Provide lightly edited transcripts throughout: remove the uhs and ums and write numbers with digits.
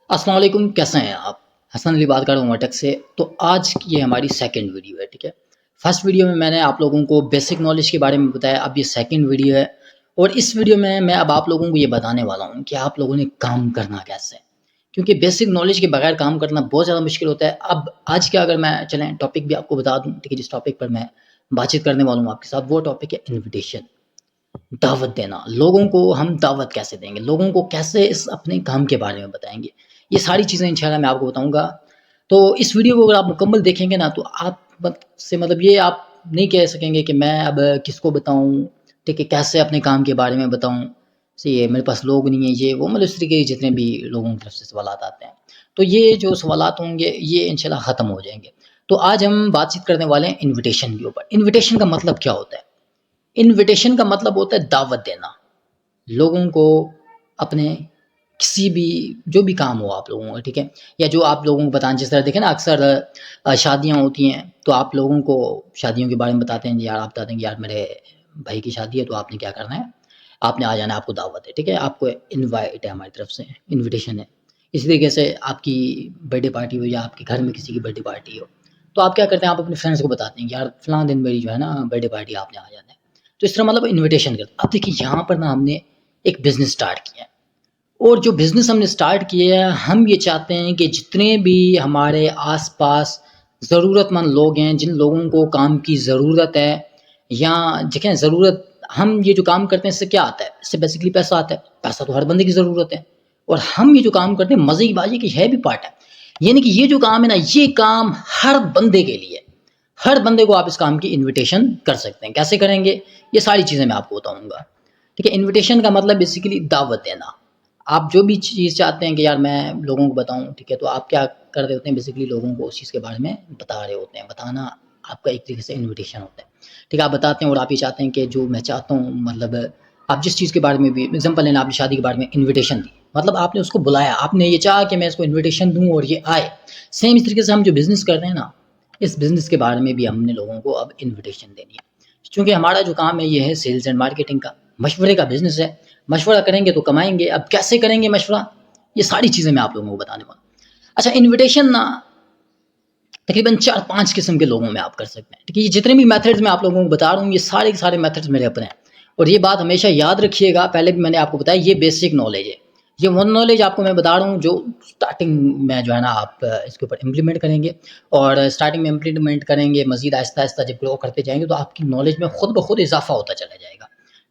السلام علیکم، کیسے ہیں آپ؟ حسن علی بات کر رہا ہوں اٹک سے۔ تو آج کی یہ ہماری سیکنڈ ویڈیو ہے، ٹھیک ہے۔ فرسٹ ویڈیو میں نے آپ لوگوں کو بیسک نالج کے بارے میں بتایا، اب یہ سیکنڈ ویڈیو ہے، اور اس ویڈیو میں اب آپ لوگوں کو یہ بتانے والا ہوں کہ آپ لوگوں نے کام کرنا کیسے ہے، کیونکہ بیسک نالج کے بغیر کام کرنا بہت زیادہ مشکل ہوتا ہے۔ اب آج کا اگر میں چلیں ٹاپک بھی آپ کو بتا دوں، ٹھیک ہے، جس ٹاپک پر میں بات چیت کرنے والا ہوں آپ کے ساتھ، وہ ٹاپک ہے انویٹیشن، دعوت دینا۔ لوگوں کو ہم دعوت کیسے دیں گے، لوگوں کو کیسے اس اپنے کام کے بارے میں بتائیں گے، یہ ساری چیزیں انشاءاللہ میں آپ کو بتاؤں گا۔ تو اس ویڈیو کو اگر آپ مکمل دیکھیں گے نا، تو آپ سے مطلب یہ آپ نہیں کہہ سکیں گے کہ میں اب کس کو بتاؤں، ٹھیک ہے، کیسے اپنے کام کے بارے میں بتاؤں، یہ میرے پاس لوگ نہیں ہیں، یہ وہ، مطلب اس طریقے کے جتنے بھی لوگوں کی طرف سے سوالات آتے ہیں، تو یہ جو سوالات ہوں گے یہ انشاءاللہ ختم ہو جائیں گے۔ تو آج ہم بات چیت کرنے والے ہیں انویٹیشن کے اوپر۔ انویٹیشن کا مطلب کیا ہوتا ہے؟ انویٹیشن کا مطلب ہوتا ہے دعوت دینا لوگوں کو اپنے کسی بھی جو بھی کام ہو آپ لوگوں کا، ٹھیک ہے، یا جو آپ لوگوں کو بتائیں، جس طرح دیکھیں نا اکثر شادیاں ہوتی ہیں تو آپ لوگوں کو شادیوں کے بارے میں بتاتے ہیں، یار آپ بتاتے ہیں کہ یار میرے بھائی کی شادی ہے تو آپ نے کیا کرنا ہے، آپ نے آ جانا ہے، آپ کو دعوت ہے، ٹھیک ہے، آپ کو انوائٹ ہے ہماری طرف سے، انویٹیشن ہے۔ اسی طریقے سے آپ کی برتھ ڈے پارٹی ہو یا آپ کے گھر میں کسی کی برتھ ڈے پارٹی ہو، تو آپ کیا کرتے ہیں، آپ اپنے فرینڈس کو بتاتے ہیں کہ یار فلاں دن میری جو ہے نا برتھ ڈے پارٹی، آپ نے آ جانا ہے۔ تو اس طرح مطلب انویٹیشن کرتے ہیں۔ اب دیکھیے یہاں پر نا ہم نے ایک بزنس سٹارٹ کیا ہے، اور جو بزنس ہم نے سٹارٹ کیا ہے، ہم یہ چاہتے ہیں کہ جتنے بھی ہمارے آس پاس ضرورت مند لوگ ہیں، جن لوگوں کو کام کی ضرورت ہے، یا دیکھیں ضرورت، ہم یہ جو کام کرتے ہیں اس سے کیا آتا ہے، اس سے بیسیکلی پیسہ آتا ہے، پیسہ تو ہر بندے کی ضرورت ہے، اور ہم یہ جو کام کرتے ہیں مزے کی بات یہ کہ ہے بھی پارٹ ہے، یعنی کہ یہ جو کام ہے نا، یہ کام ہر بندے کے لیے، ہر بندے کو آپ اس کام کی انویٹیشن کر سکتے ہیں۔ کیسے کریں گے، یہ ساری چیزیں میں آپ کو بتاؤں گا، ٹھیک ہے۔ انویٹیشن کا مطلب بیسیکلی دعوت دینا۔ آپ جو بھی چیز چاہتے ہیں کہ یار میں لوگوں کو بتاؤں، ٹھیک ہے، تو آپ کیا کر رہے ہوتے ہیں، بیسیکلی لوگوں کو اس چیز کے بارے میں بتا رہے ہوتے ہیں۔ بتانا آپ کا ایک طریقے سے انویٹیشن ہوتا ہے، ٹھیک ہے، آپ بتاتے ہیں، اور آپ یہ چاہتے ہیں کہ جو میں چاہتا ہوں، مطلب آپ جس چیز کے بارے میں بھی ایگزامپل لینا، آپ نے شادی کے بارے میں انویٹیشن دی، مطلب آپ نے اس کو بلایا، آپ نے یہ چاہا کہ میں اس کو انویٹیشن دوں اور یہ آئے۔ سیم اس طریقے سے ہم جو بزنس کر رہے ہیں نا، اس بزنس کے بارے میں بھی ہم نے لوگوں کو اب انویٹیشن دینی ہے، چونکہ ہمارا جو کام ہے یہ ہے سیلز اینڈ مارکیٹنگ کا، مشورے کا بزنس ہے۔ مشورہ کریں گے تو کمائیں گے۔ اب کیسے کریں گے مشورہ، یہ ساری چیزیں میں آپ لوگوں کو بتانے والا ہوں۔ اچھا، انویٹیشن نا تقریباً 4-5 قسم کے لوگوں میں آپ کر سکتے ہیں، ٹھیک ہے، یہ جتنے بھی میتھڈز میں آپ لوگوں کو بتا رہا ہوں، یہ سارے کے سارے میتھڈز میرے اپنے ہیں، اور یہ بات ہمیشہ یاد رکھیے گا، پہلے بھی میں نے آپ کو بتایا، یہ بیسک نالج ہے، یہ وہ نالج آپ کو میں بتا رہا ہوں جو سٹارٹنگ میں جو ہے نا آپ اس کے اوپر امپلیمنٹ کریں گے، اور سٹارٹنگ میں امپلیمنٹ کریں گے، مزید آہستہ آہستہ جب گرو کرتے جائیں گے تو آپ کی نالج میں خود بخود اضافہ ہوتا چلا جائے گا،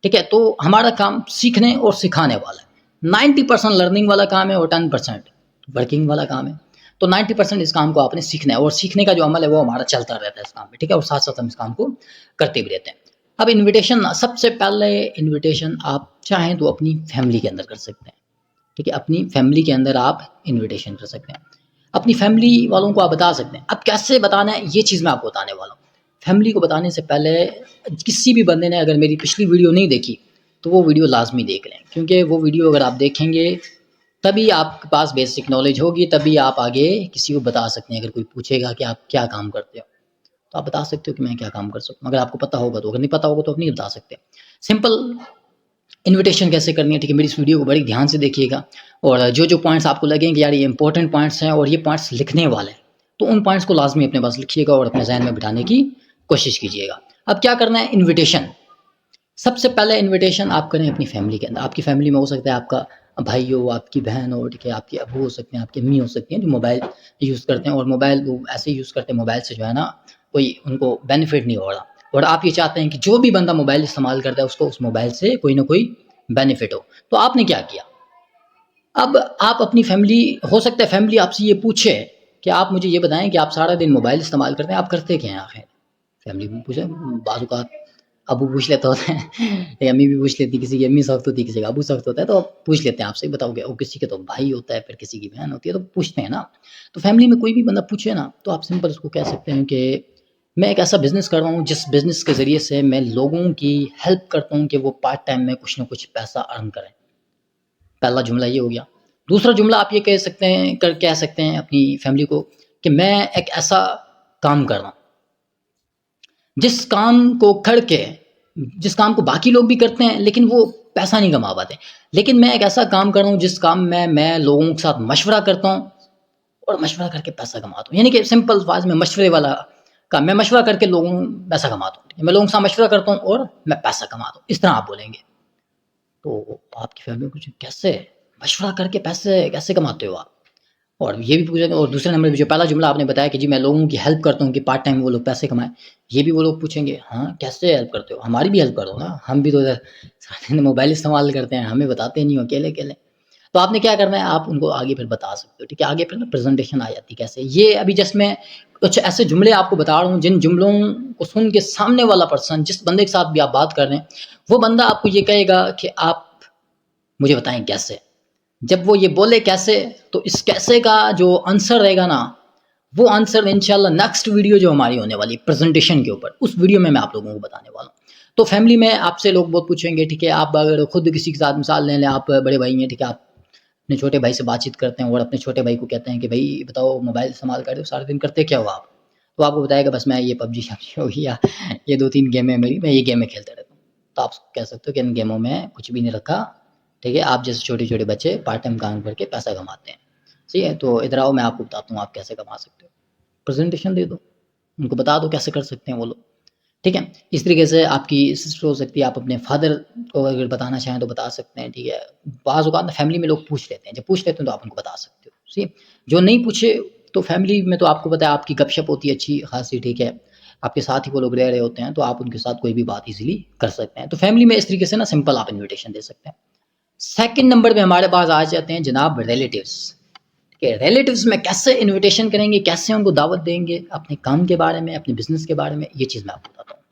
ٹھیک ہے۔ تو ہمارا کام سیکھنے اور سکھانے والا ہے، 90% لرننگ والا کام ہے اور 10% ورکنگ والا کام ہے۔ تو 90% اس کام کو آپ نے سیکھنا ہے، اور سیکھنے کا جو عمل ہے وہ ہمارا چلتا رہتا ہے اس کام میں، ٹھیک ہے، اور ساتھ ساتھ ہم اس کام کو کرتے بھی رہتے ہیں۔ اب انویٹیشن، سب سے پہلے انویٹیشن آپ چاہیں تو اپنی فیملی کے اندر کر سکتے ہیں، ٹھیک ہے، اپنی فیملی کے اندر آپ انویٹیشن کر سکتے ہیں، اپنی فیملی والوں کو آپ بتا سکتے ہیں۔ اب کیسے بتانا ہے یہ چیز میں آپ کو بتانے والا ہوں۔ فیملی کو بتانے سے پہلے کسی بھی بندے نے اگر میری پچھلی ویڈیو نہیں دیکھی تو وہ ویڈیو لازمی دیکھ لیں، کیونکہ وہ ویڈیو اگر آپ دیکھیں گے تبھی آپ کے پاس بیسک نالج ہوگی، تبھی آپ آگے کسی کو بتا سکتے ہیں۔ اگر کوئی پوچھے گا کہ آپ کیا کام کرتے ہو تو آپ بتا سکتے ہو کہ میں کیا کام کر سکتا ہوں، اگر آپ کو پتہ ہوگا تو، اگر نہیں پتہ ہوگا تو آپ نہیں بتا سکتے۔ سمپل انویٹیشن کیسے کرنی ہے، ٹھیک ہے، میری اس ویڈیو کو بڑی دھیان سے دیکھیے گا، اور جو پوائنٹس آپ کو لگیں کہ یار یہ امپورٹنٹ پوائنٹس ہیں اور یہ پوائنٹس لکھنے والے ہیں، تو ان پوائنٹس کو لازمی اپنے پاس لکھیے گا اور اپنے ذہن میں بٹھانے کی کوشش کیجیے گا۔ اب کیا کرنا ہے، انویٹیشن سب سے پہلے انویٹیشن آپ کریں اپنی فیملی کے اندر۔ آپ کی فیملی میں ہو سکتا ہے آپ کا بھائی ہو، آپ کی بہن ہو، ٹھیک ہے، آپ کے ابو ہو سکتے ہیں، آپ کی امی ہو سکتی ہیں جو موبائل یوز کرتے ہیں، اور موبائل وہ ایسے یوز کرتے ہیں، موبائل سے جو ہے نا کوئی ان کو بینیفٹ نہیں ہو رہا، اور آپ یہ چاہتے ہیں کہ جو بھی بندہ موبائل استعمال کرتا ہے اس کو اس موبائل سے کوئی نہ کوئی بینیفٹ ہو۔ تو آپ نے کیا کیا، اب آپ اپنی فیملی، ہو سکتا ہے فیملی آپ سے یہ پوچھے کہ آپ مجھے یہ بتائیں کہ آپ سارا دن موبائل استعمال کرتے ہیں، آپ کرتے کیا ہیں آخر؟ فیملی بھی پوچھے، بعض اوقات ابو پوچھ لیتا ہوتا ہے، امی بھی پوچھ لیتی، کسی کی امی سخت ہوتی ہے، کسی کا ابو سخت ہوتا ہے، تو پوچھ لیتے ہیں آپ سے، بتاؤ گے، اور کسی کے تو بھائی ہوتا ہے، پھر کسی کی بہن ہوتی ہے، تو پوچھتے ہیں نا۔ تو فیملی میں کوئی بھی بندہ پوچھے نا تو آپ سمپل اس کو کہہ سکتے ہیں کہ میں ایک ایسا بزنس کر رہا ہوں جس بزنس کے ذریعے سے میں لوگوں کی ہیلپ کرتا ہوں کہ وہ پارٹ ٹائم میں کچھ نہ کچھ پیسہ ارن کریں۔ پہلا جملہ یہ ہو گیا۔ دوسرا جملہ آپ یہ کہہ سکتے ہیں اپنی فیملی کو کہ میں ایک ایسا کام کر رہا ہوں جس کام کو باقی لوگ بھی کرتے ہیں، لیکن وہ پیسہ نہیں کما پاتے. لیکن میں ایک ایسا کام کر رہا ہوں جس کام میں لوگوں کے ساتھ مشورہ کرتا ہوں اور مشورہ کر کے پیسہ کماتا ہوں. یعنی کہ سمپل الفاظ میں مشورے والا کام، میں مشورہ کر کے لوگوں پیسہ کماتا ہوں. میں لوگوں کے ساتھ مشورہ کرتا ہوں اور میں پیسہ کماتا ہوں. اس طرح آپ بولیں گے. تو آپ کی فیملی کو کیسے مشورہ کر کے پیسے کیسے کماتے ہو آپ؟ اور یہ بھی پوچھیں گے. اور دوسرے نمبر پہ جو پہلا جملہ آپ نے بتایا کہ جی میں لوگوں کی ہیلپ کرتا ہوں کہ پارٹ ٹائم وہ لوگ پیسے کمائیں، یہ بھی وہ لوگ پوچھیں گے ہاں کیسے ہیلپ کرتے ہو؟ ہماری بھی ہیلپ کر دو نا، ہم بھی تو ادھر سارے دن موبائل استعمال کرتے ہیں، ہمیں بتاتے نہیں ہو اکیلے اکیلے. تو آپ نے کیا کرنا ہے، آپ ان کو آگے پھر بتا سکتے ہو. ٹھیک ہے، آگے پھر نا پریزنٹیشن آ جاتی کیسے. یہ ابھی جس میں کچھ ایسے جملے آپ کو بتا رہا ہوں جن جملوں کو سن کے سامنے والا پرسن، جس بندے کے ساتھ بھی آپ بات کر رہے ہیں، وہ بندہ آپ کو یہ کہے گا کہ آپ مجھے بتائیں کیسے. جب وہ یہ بولے کیسے، تو اس کیسے کا جو آنسر رہے گا نا، وہ آنسر انشاءاللہ نیکسٹ ویڈیو جو ہماری ہونے والی پریزنٹیشن کے اوپر، اس ویڈیو میں آپ لوگوں کو بتانے والا ہوں. تو فیملی میں آپ سے لوگ بہت پوچھیں گے. ٹھیک ہے، آپ اگر خود کسی کے ساتھ مثال لے لیں، آپ بڑے بھائی ہیں، ٹھیک ہے، آپ اپنے چھوٹے بھائی سے بات چیت کرتے ہیں اور اپنے چھوٹے بھائی کو کہتے ہیں کہ بھائی بتاؤ موبائل استعمال کرتے ہو سارے دن، کرتے کیا ہو آپ؟ تو آپ کو بتائے گا بس میں یہ پب جی شبجی ہوگی یا یہ 2-3 گیمیں میری، میں یہ گیمیں کھیلتے رہتا ہوں. تو آپ کہہ سکتے ہو کہ ان گیموں میں کچھ بھی نہیں رکھا. ٹھیک ہے، آپ جیسے چھوٹے چھوٹے بچے پارٹ ٹائم کام کر کے پیسہ کماتے ہیں. ٹھیک ہے، تو ادھر آؤ میں آپ کو بتاتا ہوں آپ کیسے کما سکتے ہو. پریزنٹیشن دے دو، ان کو بتا دو کیسے کر سکتے ہیں وہ لوگ. ٹھیک ہے، اس طریقے سے آپ کی سسٹر ہو سکتی ہے، آپ اپنے فادر کو اگر بتانا چاہیں تو بتا سکتے ہیں. ٹھیک ہے، بعض اوقات نا فیملی میں لوگ پوچھ لیتے ہیں، جب پوچھ لیتے ہیں تو آپ ان کو بتا سکتے ہو. ٹھیک ہے، جو نہیں پوچھے تو فیملی میں تو آپ کو پتا ہے آپ کی گپ شپ ہوتی ہے اچھی خاصی. ٹھیک ہے، آپ کے ساتھ ہی وہ لوگ رہ رہے ہوتے ہیں تو آپ ان کے ساتھ کوئی بھی بات ایزیلی کر سکتے ہیں. تو فیملی میں اس طریقے سے نا سمپل آپ انویٹیشن دے سکتے ہیں. سیکنڈ نمبر پہ ہمارے پاس آ جاتے ہیں جناب ریلیٹیوس. کہ ریلیٹیوس میں کیسے انویٹیشن کریں گے، کیسے ان کو دعوت دیں گے اپنے کام کے بارے میں، اپنے بزنس کے بارے میں، یہ چیز میں آپ کو بتاتا ہوں.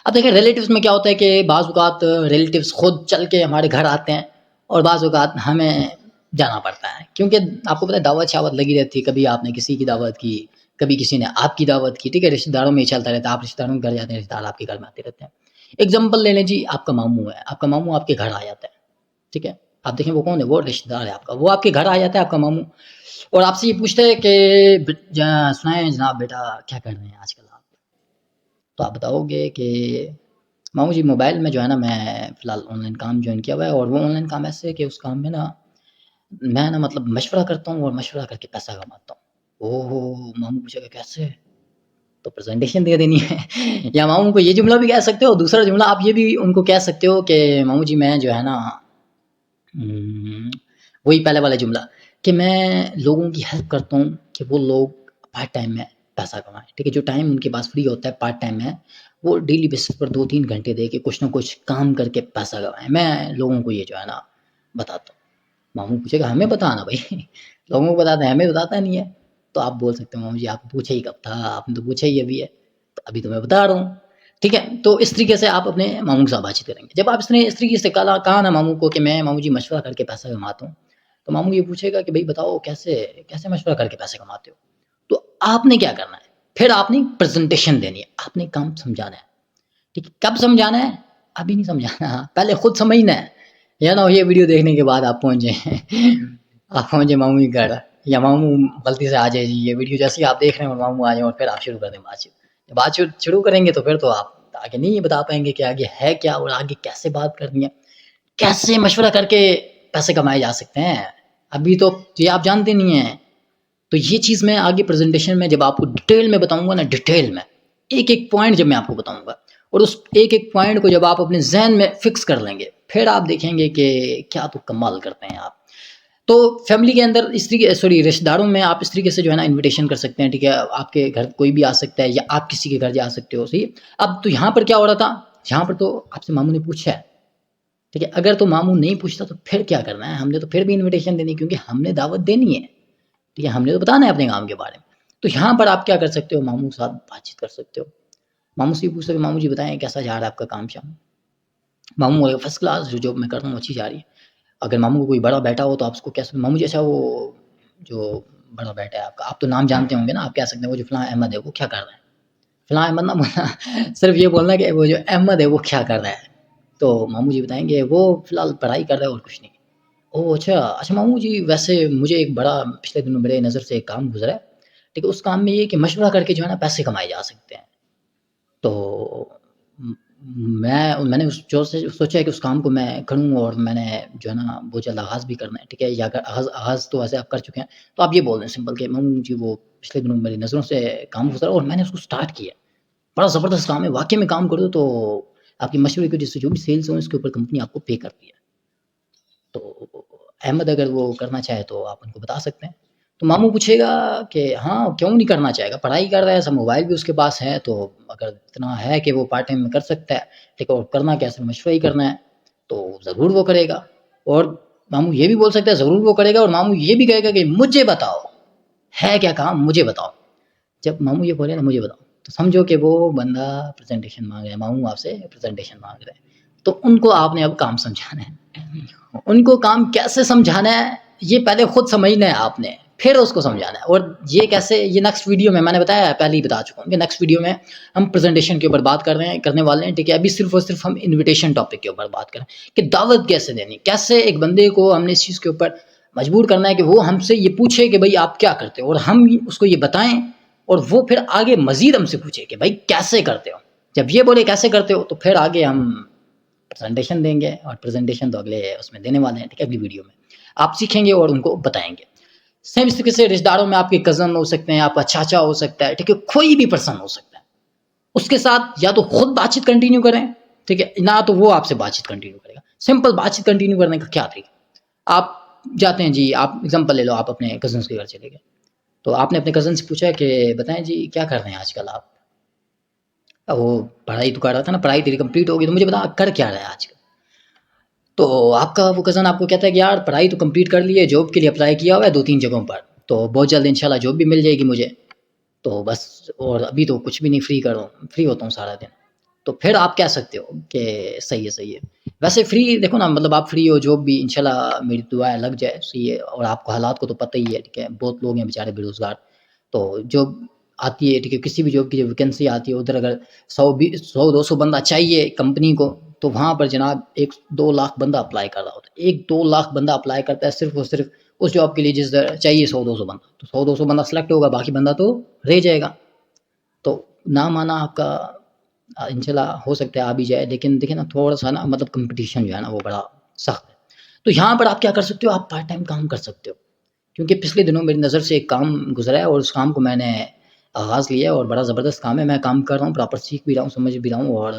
اب دیکھیں ریلیٹیوس میں کیا ہوتا ہے کہ بعض اوقات ریلیٹیوس خود چل کے ہمارے گھر آتے ہیں اور بعض اوقات ہمیں جانا پڑتا ہے، کیونکہ آپ کو پتہ ہے دعوت شاوت لگی رہتی ہے. کبھی آپ نے کسی کی دعوت کی، کبھی کسی نے آپ کی دعوت کی. ٹھیک ہے، رشتہ داروں میں ہی چلتا رہتا ہے، آپ رشتہ داروں کے گھر جاتے ہیں، رشتہ دار آپ کے گھر میں آتے رہتے ہیں. ایگزامپل لے لیں جی، آپ کا ماموں ہے، آپ کا ماموں آپ کے گھر آ جاتا ہے. ٹھیک ہے، آپ دیکھیں وہ کون ہے، وہ رشتہ دار ہے آپ کا، وہ آپ کے گھر آ جاتا ہے آپ کا ماموں، اور آپ سے یہ پوچھتے ہیں کہ سنائیں جناب بیٹا کیا کر رہے ہیں آج کل آپ؟ تو آپ بتاؤ گے کہ ماموں جی موبائل میں جو ہے نا میں فی الحال آن لائن کام جوائن کیا ہوا ہے، اور وہ آن لائن کام ایسے ہے کہ اس کام میں نا میں نا مطلب مشورہ کرتا ہوں اور مشورہ کر کے پیسہ کماتا ہوں. اوہ، ماموں پوچھے گا کیسے؟ تو پریزنٹیشن دے دینی ہے. یا ماموں کو یہ جملہ بھی کہہ سکتے ہو. دوسرا جملہ آپ یہ بھی ان کو کہہ سکتے ہو کہ ماموں جی میں جو ہے نا وہی پہلے والا جملہ کہ میں لوگوں کی ہیلپ کرتا ہوں کہ وہ لوگ پارٹ ٹائم میں پیسہ کمائیں. ٹھیک ہے، جو ٹائم ان کے پاس فری ہوتا ہے پارٹ ٹائم میں، وہ ڈیلی بیسس پر 2-3 گھنٹے دے کے کچھ نہ کچھ کام کر کے پیسہ کمائیں. میں لوگوں کو یہ جو ہے نا بتاتا ہوں. ماموں پوچھے گا ہمیں بتانا بھائی، لوگوں کو بتاتے ہیں ہمیں بتاتا نہیں ہے. تو آپ بول سکتے ہیں ماموں جی آپ پوچھے ہی کب تھا، آپ نے تو پوچھا ہی ابھی ہے، تو ابھی تو میں بتا رہا ہوں. ٹھیک ہے، تو اس طریقے سے آپ اپنے ماموں کے ساتھ بات چیت کریں گے. جب آپ اس طریقے سے کہا نا ماموں کو کہ میں ماموں جی مشورہ کر کے پیسہ کماتا ہوں، تو ماموں یہ پوچھے گا کہ بھائی بتاؤ کیسے مشورہ کر کے پیسے کماتے ہو. تو آپ نے کیا کرنا ہے، پھر آپ نے پریزنٹیشن دینی ہے، آپ نے کام سمجھانا ہے. ٹھیک ہے، کب سمجھانا ہے؟ ابھی نہیں سمجھانا، پہلے خود سمجھنا ہے. یا نا یہ ویڈیو دیکھنے کے بعد آپ پہنچے ماموں کے گھر، یا ماموں غلطی سے آ جائے جی یہ ویڈیو جیسے ہی آپ دیکھ رہے ہیں اور ماموں آ جائیں اور پھر آپ شروع کر دیں بات چیت. جب بات چیت شروع کریں گے تو پھر تو آپ آگے نہیں بتا پائیں گے کہ آگے ہے کیا اور آگے کیسے بات کرنی ہے، کیسے مشورہ کر کے پیسے کمائے جا سکتے ہیں. ابھی تو یہ آپ جانتے نہیں ہیں. تو یہ چیز میں آگے پریزنٹیشن میں جب آپ کو ڈیٹیل میں بتاؤں گا نا، ڈیٹیل میں ایک ایک پوائنٹ جب میں آپ کو بتاؤں گا، اور اس ایک ایک پوائنٹ کو جب آپ اپنے ذہن میں فکس کر لیں گے، پھر آپ دیکھیں گے کہ کیا تو کمال کرتے ہیں آپ. تو فیملی کے اندر اس طریقے رشتہ داروں میں آپ اس طریقے سے جو ہے نا انویٹیشن کر سکتے ہیں. ٹھیک ہے، آپ کے گھر کوئی بھی آ سکتا ہے یا آپ کسی کے گھر جا سکتے ہو. صحیح. اب تو یہاں پر کیا ہو رہا تھا، یہاں پر تو آپ سے ماموں نے پوچھا ہے. ٹھیک ہے، اگر تو ماموں نہیں پوچھتا تو پھر کیا کرنا ہے، ہم نے تو پھر بھی انویٹیشن دینی، کیونکہ ہم نے دعوت دینی ہے. ٹھیک ہے، ہم نے تو بتانا ہے اپنے کام کے بارے میں. تو یہاں پر آپ کیا کر سکتے ہو، ماموں کے ساتھ بات چیت کر سکتے ہو. ماموں سے پوچھ سکتے ماموں جی بتائیں کیسا جا رہا ہے آپ کا کام شام. ماموں بولے فرسٹ کلاس، جو جاب میں کرتا ہوں اچھی جا رہی ہے. اگر ماموں کو کوئی بڑا بیٹا ہو تو آپ اس کو کیسے ماموں جیسا وہ جو بڑا بیٹا ہے آپ کا، آپ تو نام جانتے ہوں گے نا، آپ کہہ سکتے ہیں وہ جو فلاں احمد ہے وہ کیا کر رہا ہے. فلاں احمد نہ بولنا، صرف یہ بولنا کہ وہ جو احمد ہے وہ کیا کر رہا ہے. تو ماموں جی بتائیں گے وہ فی الحال پڑھائی کر رہا ہے اور کچھ نہیں. اوہ اچھا ماموں جی ویسے مجھے ایک بڑا پچھلے دنوں میرے نظر سے ایک کام گزرا ہے. ٹھیک ہے، اس کام میں یہ کہ مشورہ کر کے جو ہے نا پیسے کمائے جا سکتے ہیں. تو میں نے سوچا ہے کہ اس کام کو میں کروں، اور میں نے جو ہے نا بہت جلد آغاز بھی کرنا ہے، ٹھیک ہے؟ یا اگر آغاز تو ویسے آپ کر چکے ہیں، تو آپ یہ بول دیں سمپل کہ ماموں جی وہ پچھلے دنوں میری نظروں سے کام گزرا اور میں نے اس کو اسٹارٹ کیا، بڑا زبردست کام ہے، واقعی میں کام کرو تو آپ کی مشورے کی وجہ سے جو بھی سیلس ہوں اس کے اوپر کمپنی آپ کو پے کرتی ہے۔ تو احمد اگر وہ کرنا چاہے تو آپ ان کو بتا سکتے ہیں۔ تو ماموں پوچھے گا کہ ہاں کیوں نہیں کرنا چاہے گا، پڑھائی کر رہا ہے، سب موبائل بھی اس کے پاس ہے، تو اگر اتنا ہے کہ وہ پارٹ ٹائم میں کر سکتا ہے، ٹھیک ہے، اور کرنا کیا صرف مشورہ ہی کرنا ہے تو ضرور وہ کرے گا۔ اور ماموں یہ بھی بول سکتا ہے ضرور وہ کرے گا، اور ماموں یہ بھی کہے گا کہ مجھے بتاؤ ہے کیا کام، مجھے بتاؤ۔ جب ماموں یہ بولے نا مجھے بتاؤ تو سمجھو کہ وہ بندہ پریزنٹیشن مانگ رہا ہے، ماموں آپ سے پریزنٹیشن مانگ رہے ہیں، تو ان کو آپ نے اب کام سمجھانا ہے۔ ان کو کام کیسے سمجھانا ہے یہ پہلے خود سمجھنا ہے آپ نے، پھر اس کو سمجھانا ہے۔ اور یہ کیسے، یہ نیکسٹ ویڈیو میں نے بتایا، پہلے ہی بتا چکا ہوں کہ نیکسٹ ویڈیو میں ہم پریزنٹیشن کے اوپر بات کرنے والے ہیں، ٹھیک ہے؟ ابھی صرف اور صرف ہم انویٹیشن ٹاپک کے اوپر بات کریں کہ دعوت کیسے دینی، کیسے ایک بندے کو ہم نے اس چیز کے اوپر مجبور کرنا ہے کہ وہ ہم سے یہ پوچھے کہ بھائی آپ کیا کرتے ہو، اور ہم اس کو یہ بتائیں، اور وہ پھر آگے مزید ہم سے پوچھے کہ بھائی کیسے کرتے ہو۔ جب یہ بولے کیسے کرتے ہو تو پھر آگے ہم پریزنٹیشن دیں گے، اور پریزنٹیشن تو اگلے اس میں دینے والے ہیں، ٹھیک ہے؟ اگلی ویڈیو میں آپ سیکھیں گے اور ان کو بتائیں گے۔ سیم اس طریقے سے رشتہ داروں میں آپ کے کزن ہو سکتے ہیں، آپ کا چاچا ہو سکتا ہے، ٹھیک ہے؟ کوئی بھی پرسن ہو سکتا ہے، اس کے ساتھ یا تو خود بات چیت کنٹینیو کریں، ٹھیک ہے، نہ تو وہ آپ سے بات چیت کنٹینیو کرے گا۔ سمپل بات چیت کنٹینیو کرنے کا کیا طریقہ، آپ جاتے ہیں جی، آپ اگزامپل لے لو، آپ اپنے کزنس کے گھر چلے گئے، تو آپ نے اپنے کزن سے پوچھا کہ بتائیں جی کیا کر رہے ہیں آج کل آپ؟ وہ پڑھائی تو کر رہا تھا نا، پڑھائی تیری کمپلیٹ ہوگی تو مجھے بتا کر کیا رہا ہے آج کل؟ تو آپ کا وہ کزن آپ کو کہتا ہے کہ یار پڑھائی تو کمپلیٹ کر لی ہے، جاب کے لیے اپلائی کیا ہوا ہے 2-3 جگہوں پر، تو بہت جلد انشاءاللہ جاب بھی مل جائے گی مجھے، تو بس، اور ابھی تو کچھ بھی نہیں، فری ہوتا ہوں سارا دن۔ تو پھر آپ کہہ سکتے ہو کہ صحیح ہے صحیح ہے، ویسے فری دیکھو نا، مطلب آپ فری ہو، جاب بھی انشاءاللہ میری دعا ہے لگ جائے، صحیح ہے، اور آپ کو حالات کو تو پتہ ہی ہے، ٹھیک ہے؟ بہت لوگ ہیں بیچارے بے روزگار، تو جاب آتی ہے، ٹھیک ہے، کسی بھی جاب کی جو ویکینسی آتی ہے ادھر اگر 100-200 بندہ چاہیے کمپنی کو، تو وہاں پر جناب 1-2 لاکھ بندہ اپلائی کر رہا ہوتا ہے، 1-2 لاکھ بندہ اپلائی کرتا ہے صرف اور صرف اس جاب کے لیے جس چاہیے 100-200 بندہ، تو 100-200 بندہ سلیکٹ ہوگا، باقی بندہ تو رہ جائے گا۔ تو نام آنا آپ کا انشاءاللہ ہو سکتا ہے آ بھی جائے، لیکن دیکھیں نا تھوڑا سا نا مطلب کمپٹیشن جو ہے نا وہ بڑا سخت ہے۔ تو یہاں پر آپ کیا کر سکتے ہو، آپ پارٹ ٹائم کام کر سکتے ہو، کیونکہ پچھلے دنوں میری نظر سے ایک کام گزرا ہے اور اس کام کو میں نے آغاز لیا ہے، اور بڑا زبردست کام ہے، میں کام کر رہا ہوں، پراپر سیکھ بھی رہا ہوں، سمجھ بھی رہا ہوں، اور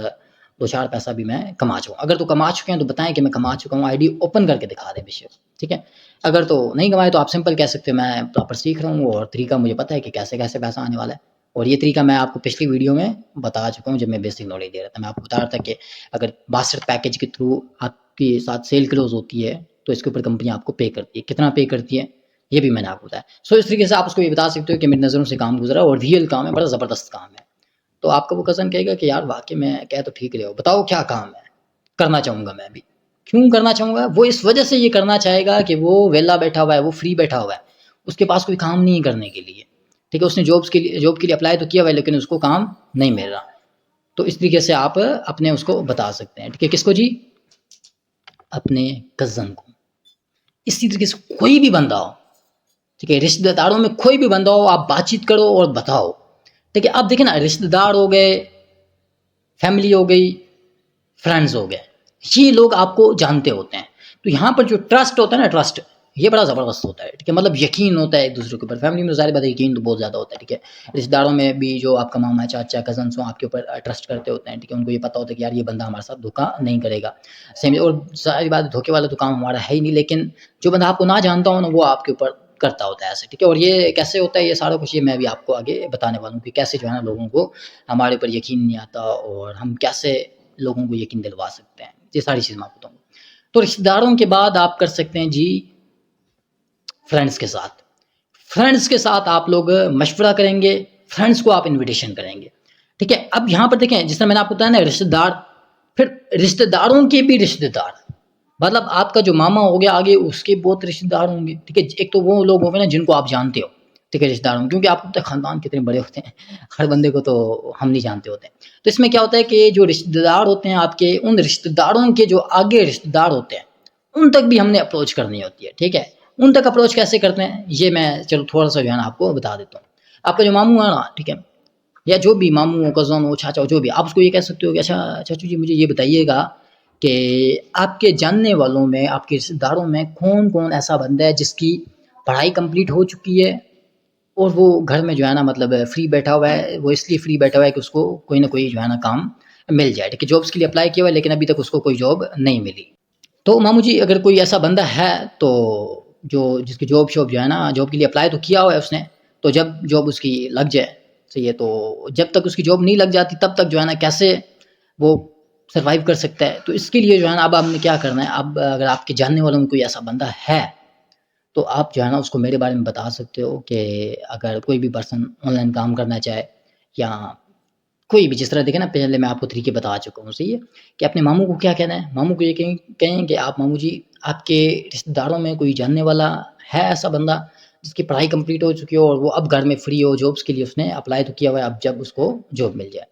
2-4 پیسہ بھی میں کما چکا ہوں۔ اگر تو کما چکے ہیں تو بتائیں کہ میں کما چکا ہوں، آئی ڈی اوپن کر کے دکھا دیں بے شک، ٹھیک ہے؟ اگر تو نہیں کمائے تو آپ سمپل کہہ سکتے ہو میں پراپر سیکھ رہا ہوں، اور طریقہ مجھے پتہ ہے کہ کیسے کیسے پیسہ آنے والا ہے، اور یہ طریقہ میں آپ کو پچھلی ویڈیو میں بتا چکا ہوں جب میں بیسک نالج دے رہا تھا، میں آپ کو بتا رہا تھا کہ اگر 62 پیکیج کے تھرو آپ کے ساتھ سیل کلوز ہوتی ہے تو اس کے اوپر کمپنی آپ کو پے کرتی ہے، کتنا پے کرتی ہے یہ بھی میں نے آپ کو بتایا۔ سو اس طریقے سے آپ اس کو یہ بتا سکتے ہو کہ میری نظروں سے کام گزرا اور ریئل کام ہے، بڑا زبردست کام ہے۔ تو آپ کا وہ کزن کہے گا کہ یار واقعی میں کہہ تو ٹھیک رہے ہو، بتاؤ کیا کام ہے، کرنا چاہوں گا میں بھی۔ کیوں کرنا چاہوں گا؟ وہ اس وجہ سے یہ کرنا چاہے گا کہ وہ ویلا بیٹھا ہوا ہے، وہ فری بیٹھا ہوا ہے، اس کے پاس کوئی کام نہیں کرنے کے لیے، ٹھیک ہے؟ اس نے جاب کے لیے اپلائی تو کیا ہوا ہے لیکن اس کو کام نہیں مل رہا۔ تو اس طریقے سے آپ اپنے اس کو بتا سکتے ہیں، ٹھیک ہے؟ کس کو جی؟ اپنے کزن کو۔ اسی طریقے سے کوئی بھی بندہ ہو، ٹھیک ہے، رشتہ داروں میں کوئی بھی بندہ ہو، آپ بات چیت کرو اور بتاؤ، ٹھیک ہے؟ اب دیکھیں نا، رشتہ دار ہو گئے، فیملی ہو گئی، فرینڈز ہو گئے، یہ لوگ آپ کو جانتے ہوتے ہیں، تو یہاں پر جو ٹرسٹ ہوتا ہے نا، ٹرسٹ یہ بڑا زبردست ہوتا ہے، ٹھیک ہے؟ مطلب یقین ہوتا ہے ایک دوسرے کے اوپر، فیملی میں ظاہر بات ہے یقین تو بہت زیادہ ہوتا ہے، ٹھیک ہے؟ رشتہ داروں میں بھی جو آپ کا ماما چاچا کزنس ہوں آپ کے اوپر ٹرسٹ کرتے ہوتے ہیں، ٹھیک ہے؟ ان کو یہ پتہ ہوتا ہے کہ یار یہ بندہ ہمارے ساتھ دھوکہ نہیں کرے گا، سیم، اور ساری بات دھوکے والا تو کام ہمارا ہے ہی نہیں، لیکن جو بندہ آپ کو نہ جانتا ہو نا وہ آپ کے اوپر کرتا ہوتا ہے ایسے، ٹھیک ہے؟ اور یہ کیسے ہوتا ہے، یہ سارا کچھ یہ میں بھی آپ کو آگے بتانے والا ہوں کہ کیسے جو ہے نا لوگوں کو ہمارے اوپر یقین نہیں آتا اور ہم کیسے لوگوں کو یقین دلوا سکتے ہیں، یہ ساری چیز میں آپ بتاؤں گا۔ تو رشتہ داروں کے بعد آپ کر سکتے ہیں جی فرینڈس کے ساتھ۔ فرینڈس کے ساتھ آپ لوگ مشورہ کریں گے، فرینڈس کو آپ انویٹیشن کریں گے، ٹھیک ہے؟ اب یہاں پر دیکھیں جس طرح میں نے آپ کو بتایا نا رشتہ دار، پھر رشتہ داروں کے بھی رشتہ دار، مطلب آپ کا جو ماما ہو گیا آگے اس کے بہت رشتہ دار ہوں گے، ٹھیک ہے؟ ایک تو وہ لوگ ہوں گے نا جن کو آپ جانتے ہو، ٹھیک ہے، رشتہ داروں، کیونکہ آپ کو پتہ ہے خاندان کتنے بڑے ہوتے ہیں، ہر بندے کو تو ہم نہیں جانتے ہوتے ہیں۔ تو اس میں کیا ہوتا ہے کہ جو رشتہ دار ہوتے ہیں آپ کے، ان رشتہ داروں کے جو آگے رشتہ دار ہوتے ہیں ان تک بھی ہم نے اپروچ کرنی ہوتی ہے، ٹھیک ہے؟ ان تک اپروچ کیسے کرتے ہیں یہ میں چلو تھوڑا سا جو ہے نا آپ کو بتا دیتا ہوں۔ آپ کا جو ماموں ہے نا، ٹھیک ہے، یا جو بھی ماموں ہو، کزن ہو، چاچا ہو، جو بھی، آپ اس کو یہ کہہ سکتے ہو کہ اچھا چاچو جی مجھے یہ بتائیے گا کہ آپ کے جاننے والوں میں، آپ کے رشتے داروں میں کون کون ایسا بندہ ہے جس کی پڑھائی کمپلیٹ ہو چکی ہے اور وہ گھر میں جو ہے نا مطلب فری بیٹھا ہوا ہے، وہ اس لیے فری بیٹھا ہوا ہے کہ اس کو کوئی نہ کوئی جو ہے نا کام مل جائے، ٹھیک ہے، جابس کے لیے اپلائی کیا ہوا ہے لیکن ابھی تک اس کو کوئی جاب نہیں ملی. تو ماموں جی اگر کوئی ایسا بندہ ہے تو جو جس کی جاب جو ہے نا، جاب کے لیے اپلائی تو کیا ہوا ہے اس نے، تو جب جاب اس کی لگ جائے، صحیح ہے، تو جب تک اس کی جاب نہیں لگ جاتی تب تک جو ہے نا کیسے وہ سروائیو کر سکتا ہے. تو اس کے لیے جو ہے نا اب آپ نے کیا کرنا ہے، اب اگر آپ کے جاننے والوں میں کوئی ایسا بندہ ہے تو آپ جو ہے نا اس کو میرے بارے میں بتا سکتے ہو کہ اگر کوئی بھی پرسن آن لائن کام کرنا چاہے یا کوئی بھی، جس طرح دیکھیں نا پہلے میں آپ کو طریقے بتا چکا ہوں، صحیح ہے، کہ اپنے ماموں کو کیا کہنا ہے، ماموں کو یہ کہیں کہ آپ ماموں جی آپ کے رشتے داروں میں کوئی جاننے والا ہے ایسا بندہ جس کی پڑھائی کمپلیٹ ہو چکی ہو اور وہ اب گھر میں فری ہو، جابس کے لیے اس نے اپلائی تو کیا ہوا ہے، اب جب اس کو جاب مل جائے.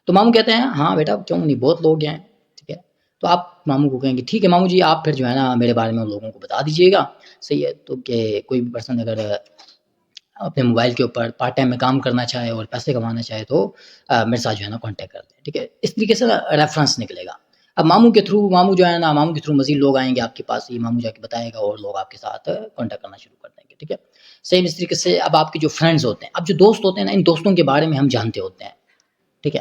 تو ماموں کہتے ہیں ہاں بیٹا کیوں نہیں، بہت لوگ ہیں، ٹھیک ہے. تو آپ ماموں کو کہیں گے ٹھیک ہے ماموں جی آپ پھر جو ہے نا میرے بارے میں لوگوں کو بتا دیجیے گا، صحیح ہے. تو کہ کوئی بھی پرسن اگر اپنے موبائل کے اوپر پارٹ ٹائم میں کام کرنا چاہے اور پیسے کمانا چاہے تو میرے ساتھ جو ہے نا کانٹیکٹ کر دیں، ٹھیک ہے. اس طریقے سے ریفرنس نکلے گا. اب ماموں کے تھرو، ماموں جو ہے نا ماموں کے تھرو مزید لوگ آئیں گے آپ کے پاس، یہ ماموں جا کے بتائے گا اور لوگ آپ کے ساتھ کانٹیکٹ کرنا شروع کر دیں گے، ٹھیک ہے. سیم اس طریقے سے اب آپ کے جو فرینڈز ہوتے ہیں، اب جو دوست ہوتے ہیں نا، ان دوستوں کے بارے میں ہم جانتے ہوتے ہیں، ٹھیک ہے.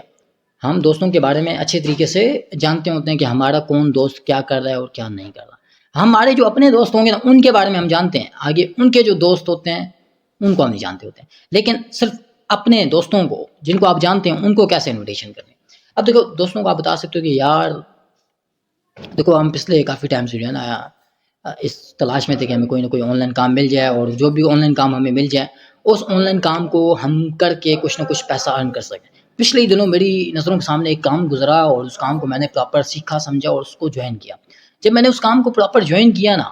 ہم دوستوں کے بارے میں اچھے طریقے سے جانتے ہوتے ہیں کہ ہمارا کون دوست کیا کر رہا ہے اور کیا نہیں کر رہا. ہمارے جو اپنے دوست ہوں گے نا ان کے بارے میں ہم جانتے ہیں، آگے ان کے جو دوست ہوتے ہیں ان کو ہم نہیں جانتے ہوتے ہیں. لیکن صرف اپنے دوستوں کو جن کو آپ جانتے ہیں ان کو کیسے انویٹیشن کریں. اب دیکھو دوستوں کو آپ بتا سکتے ہو کہ یار دیکھو ہم پچھلے کافی ٹائم سے جو ہے نا اس تلاش میں تھے کہ ہمیں کوئی نہ کوئی آن لائن کام مل جائے، اور جو بھی آن لائن کام ہمیں مل جائے اس آن لائن کام کو ہم کر کے کچھ نہ کچھ پیسہ ارن کر سکیں. پچھلے ہی دنوں میری نظروں کے سامنے ایک کام گزرا اور اس کام کو میں نے پراپر سیکھا، سمجھا اور اس کو جوائن کیا. جب میں نے اس کام کو پراپر جوائن کیا نا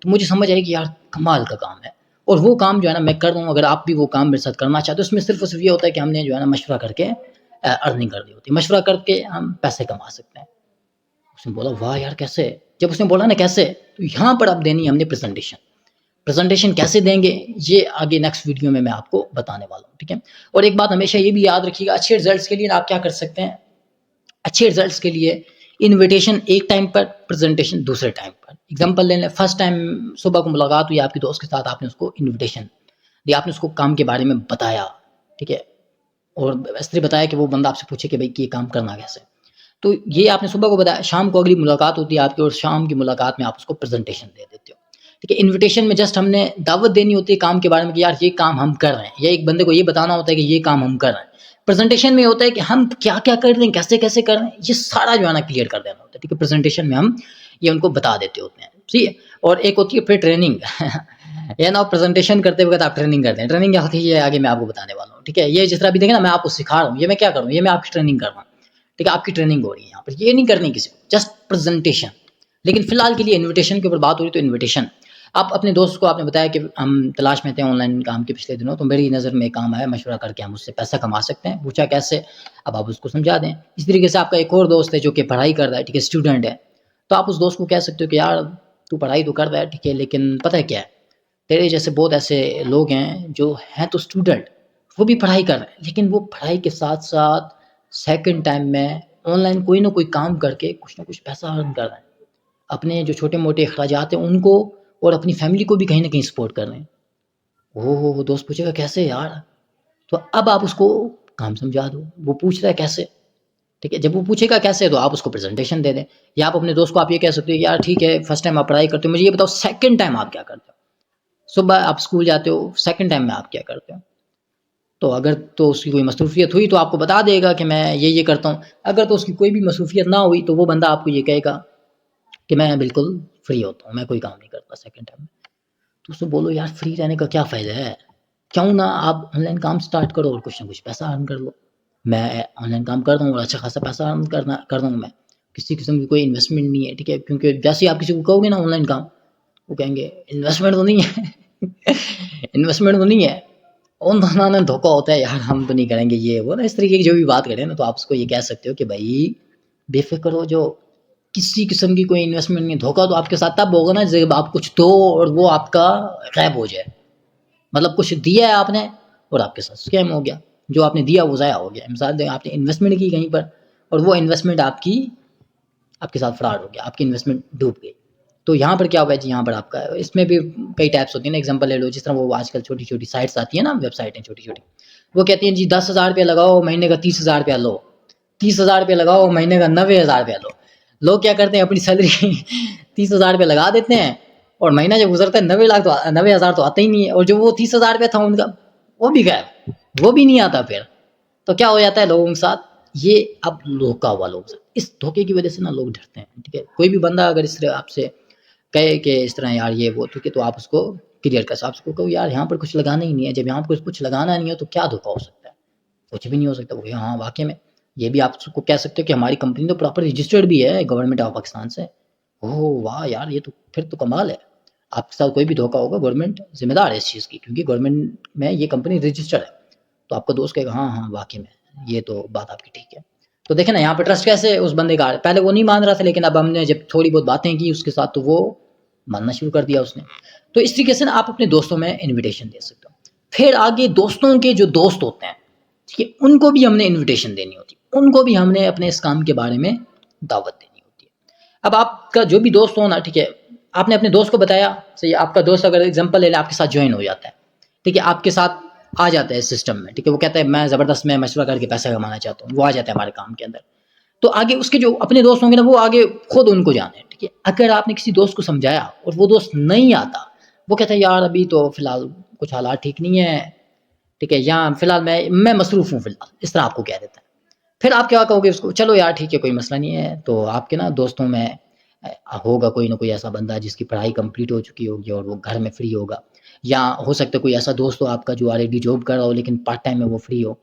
تو مجھے سمجھ آئی کہ یار کمال کا کام ہے، اور وہ کام جو ہے نا میں کر رہا ہوں. اگر آپ بھی وہ کام میرے ساتھ کرنا چاہتے ہو، اس میں صرف اور صرف یہ ہوتا ہے کہ ہم نے جو ہے نا مشورہ کر کے ارننگ کرنی ہوتی ہے، مشورہ کر کے ہم پیسے کما سکتے ہیں. اس نے بولا واہ یار کیسے؟ جب اس نے بولا نا کیسے، تو یہاں پر اب دینی ہے ہم نے پریزنٹیشن کیسے دیں گے یہ آگے نیکسٹ ویڈیو میں آپ کو بتانے والا ہوں، ٹھیک ہے. اور ایک بات ہمیشہ یہ بھی یاد رکھیے گا، اچھے رزلٹس کے لیے آپ کیا کر سکتے ہیں، اچھے رزلٹس کے لیے انویٹیشن ایک ٹائم پر، پریزنٹیشن دوسرے ٹائم پر. اگزامپل لے لیں، فرسٹ ٹائم صبح کو ملاقات ہوئی آپ کے دوست کے ساتھ، آپ نے اس کو انویٹیشن دی، آپ نے اس کو کام کے بارے میں بتایا، ٹھیک ہے، اور اس طرح بتایا کہ وہ بندہ آپ سے پوچھے کہ بھائی یہ کام کرنا کیسے. تو یہ آپ نے صبح کو بتایا، شام کو اگلی ملاقات ہوتی ہے آپ کی اور شام کی ملاقات میں آپ اس کو پریزنٹیشن دے دیتے ہو، ٹھیک ہے. انویٹیشن میں جسٹ ہم نے دعوت دینی ہوتی ہے کام کے بارے میں کہ یار یہ کام ہم کر رہے ہیں، یا ایک بندے کو یہ بتانا ہوتا ہے کہ یہ کام ہم کر رہے ہیں. پریزنٹیشن میں ہوتا ہے کہ ہم کیا کیا کر رہے ہیں، کیسے کیسے کر رہے ہیں، یہ سارا جو ہے نا کلیئر کر دینا ہوتا ہے، ٹھیک ہے. پریزنٹیشن میں ہم یہ ان کو بتا دیتے ہوتے ہیں، ٹھیک ہے. اور ایک ہوتی ہے پھر ٹریننگ یہ نا پریزنٹیشن کرتے وقت آپ ٹریننگ کرتے ہیں. ٹریننگ کیا ہوتی ہے یہ آگے میں آپ کو بتانے والا ہوں، ٹھیک ہے. یہ جس طرح بھی دیکھیں نا میں آپ کو سکھا رہا ہوں، یہ میں کیا کر رہا ہوں، یہ میں آپ کی ٹریننگ کر رہا ہوں، ٹھیک ہے. آپ کی ٹریننگ ہو رہی ہے یہاں پر، یہ نہیں کرنی کسی کو، جسٹ پریزنٹیشن. لیکن فی الحال کے لیے انویٹیشن کے اوپر بات ہو رہی تو انویٹیشن آپ اپنے دوست کو آپ نے بتایا کہ ہم تلاش میں تھے آن لائن کام کے پچھلے دنوں، تو میری نظر میں کام آیا، مشورہ کر کے ہم اس سے پیسہ کما سکتے ہیں. پوچھا کیسے، اب آپ اس کو سمجھا دیں. اس طریقے سے آپ کا ایک اور دوست ہے جو کہ پڑھائی کر رہا ہے، ٹھیک ہے، اسٹوڈنٹ ہے، تو آپ اس دوست کو کہہ سکتے ہو کہ یار تو پڑھائی تو کر رہا ہے، ٹھیک ہے، لیکن پتہ ہے کیا ہے، تیرے جیسے بہت ایسے لوگ ہیں جو ہیں تو اسٹوڈنٹ، وہ بھی پڑھائی کر رہے ہیں، لیکن وہ پڑھائی کے ساتھ ساتھ سیکنڈ ٹائم میں آن لائن کوئی نہ کوئی کام کر کے کچھ نہ کچھ پیسہ ارن کر رہے ہیں، اپنے جو چھوٹے موٹے اخراجات ہیں ان کو اور اپنی فیملی کو بھی کہیں نہ کہیں سپورٹ کر رہے ہیں. وہ دوست پوچھے گا کیسے یار، تو اب آپ اس کو کام سمجھا دو. وہ پوچھ رہا ہے کیسے، ٹھیک ہے. جب وہ پوچھے گا کیسے تو آپ اس کو پریزنٹیشن دے دیں. یا آپ اپنے دوست کو آپ یہ کہہ سکتے ہو کہ یار ٹھیک ہے فرسٹ ٹائم آپ پڑھائی کرتے ہو، مجھے یہ بتاؤ سیکنڈ ٹائم آپ کیا کرتے ہو. صبح آپ اسکول جاتے ہو، سیکنڈ ٹائم میں آپ کیا کرتے ہو. تو اگر تو اس کی کوئی مصروفیت ہوئی تو آپ کو بتا دے گا کہ میں یہ کرتا ہوں. اگر تو اس کی کوئی بھی مصروفیت نہ ہوئی تو وہ بندہ آپ کو یہ کہے گا کہ میں بالکل فری ہوتا ہوں، میں کوئی کام نہیں کرتا سیکنڈ ٹائم میں. تو اس سے بولو یار فری رہنے کا کیا فائدہ ہے، کیوں نہ آپ آن لائن کام سٹارٹ کرو اور کچھ نہ کچھ پیسہ ارن کر لو. میں آن لائن کام کرتا ہوں اور اچھا خاصا پیسہ ارن کر رہا ہوں. میں کسی قسم کی کوئی انویسٹمنٹ نہیں ہے، ٹھیک ہے. کیونکہ جیسے ہی آپ کسی کو کہو گے نا آن لائن کام، وہ کہیں گے انویسٹمنٹ تو نہیں ہے انویسٹمنٹ تو نہیں ہے، ان دونوں نے دھوکا ہوتا ہے یار، ہم تو نہیں کریں گے یہ وہ نا. اس طریقے کی جو بھی بات کریں نا تو آپ اس کو یہ کہہ سکتے ہو کہ بھائی بے فکر ہو، جو کسی قسم کی کوئی انویسٹمنٹ نہیں. دھوکا تو آپ کے ساتھ تب ہوگا نا جب آپ کچھ دو اور وہ آپ کا غائب ہو جائے، مطلب کچھ دیا ہے آپ نے اور آپ کے ساتھ اسکیم ہو گیا. جو آپ نے دیا وہ ضائع ہو گیا. مثال دیں آپ نے انویسٹمنٹ کی کہیں پر اور وہ انویسٹمنٹ آپ کے ساتھ فراڈ ہو گیا, آپ کی انویسٹمنٹ ڈوب گئی. تو یہاں پر کیا ہوا ہے جی, یہاں پر آپ کا اس میں بھی کئی ٹائپس ہوتی ہیں نا. ایگزامپل لے لو, جس طرح وہ آج کل چھوٹی چھوٹی سائٹس آتی ہیں نا, ویب سائٹیں چھوٹی چھوٹی, وہ کہتی ہیں جی 10,000 روپیہ لگاؤ مہینے کا 30,000 روپیہ لو, 30,000 روپیہ لگاؤ مہینے کا 90,000 روپیہ لو. لوگ کیا کرتے ہیں اپنی سیلری 30,000 روپیہ لگا دیتے ہیں اور مہینہ جب گزرتا ہے 90,000 تو آتا ہی نہیں ہے, اور جو وہ 30,000 روپیہ تھا ان کا وہ بھی غائب, وہ بھی نہیں آتا. پھر تو کیا ہو جاتا ہے لوگوں کے ساتھ, یہ اب دھوکا ہوا لوگوں سے. اس دھوکے کی وجہ سے نا لوگ ڈرتے ہیں. ٹھیک ہے, کوئی بھی بندہ اگر اس طرح آپ سے کہے کہ اس طرح یار یہ وہ, ٹھیک ہے, تو آپ اس کو کلیئر کر, آپ اس کو کہو یار یہاں پر کچھ لگانا ہی نہیں ہے. جب یہاں پر کچھ لگانا نہیں ہے تو کیا دھوکا ہو سکتا ہے, کچھ بھی نہیں ہو سکتا. وہ ہاں واقعی میں یہ بھی آپ کو کہہ سکتے ہو کہ ہماری کمپنی تو پراپر رجسٹرڈ بھی ہے گورنمنٹ آف پاکستان سے. اوہ واہ یار, یہ تو پھر تو کمال ہے. آپ کے ساتھ کوئی بھی دھوکا ہوگا گورنمنٹ ذمہ دار ہے اس چیز کی, کیونکہ گورنمنٹ میں یہ کمپنی رجسٹرڈ ہے. تو آپ کا دوست کہے گا ہاں واقعی میں یہ تو بات آپ کی ٹھیک ہے. تو دیکھیں نا یہاں پہ ٹرسٹ کیسے اس بندے کا, پہلے وہ نہیں مان رہا تھا, لیکن اب ہم نے جب تھوڑی بہت باتیں کی اس کے ساتھ تو وہ ماننا شروع کر دیا اس نے. تو اس طریقے سے نا آپ اپنے دوستوں میں انویٹیشن دے سکتے ہو. پھر آگے دوستوں کے جو دوست ہوتے ہیں, ٹھیک ہے, ان کو بھی ہم نے انویٹیشن دینی ہوتی ہے, ان کو بھی ہم نے اپنے اس کام کے بارے میں دعوت دینی ہوتی ہے. اب آپ کا جو بھی دوست ہو نا, ٹھیک ہے, آپ نے اپنے دوست کو بتایا, صحیح, آپ کا دوست اگر ایگزامپل لے لے آپ کے ساتھ جوائن ہو جاتا ہے, ٹھیک ہے, آپ کے ساتھ آ جاتا ہے سسٹم میں, ٹھیک ہے, وہ کہتا ہے میں زبردست میں مشورہ کر کے پیسہ کمانا چاہتا ہوں, وہ آ جاتا ہے ہمارے کام کے اندر. تو آگے اس کے جو اپنے دوست ہوں گے نا وہ آگے خود ان کو جانے, ٹھیک ہے. اگر آپ نے کسی دوست کو سمجھایا اور وہ دوست نہیں آتا, وہ کہتا ہے یار ابھی تو فی الحال کچھ حالات ٹھیک نہیں ہے, ٹھیک ہے, یا فی الحال میں مصروف ہوں فی الحال, اس طرح آپ کو کہہ دیتا ہے. پھر آپ کیا کہو گے اس کو, چلو یار ٹھیک ہے کوئی مسئلہ نہیں ہے. تو آپ کے نا دوستوں میں ہوگا کوئی نہ کوئی ایسا بندہ جس کی پڑھائی کمپلیٹ ہو چکی ہوگی اور وہ گھر میں فری ہوگا, یا ہو سکتا ہے کوئی ایسا دوست ہو آپ کا جو آلریڈی جاب کر رہا ہو لیکن پارٹ ٹائم میں وہ فری ہو.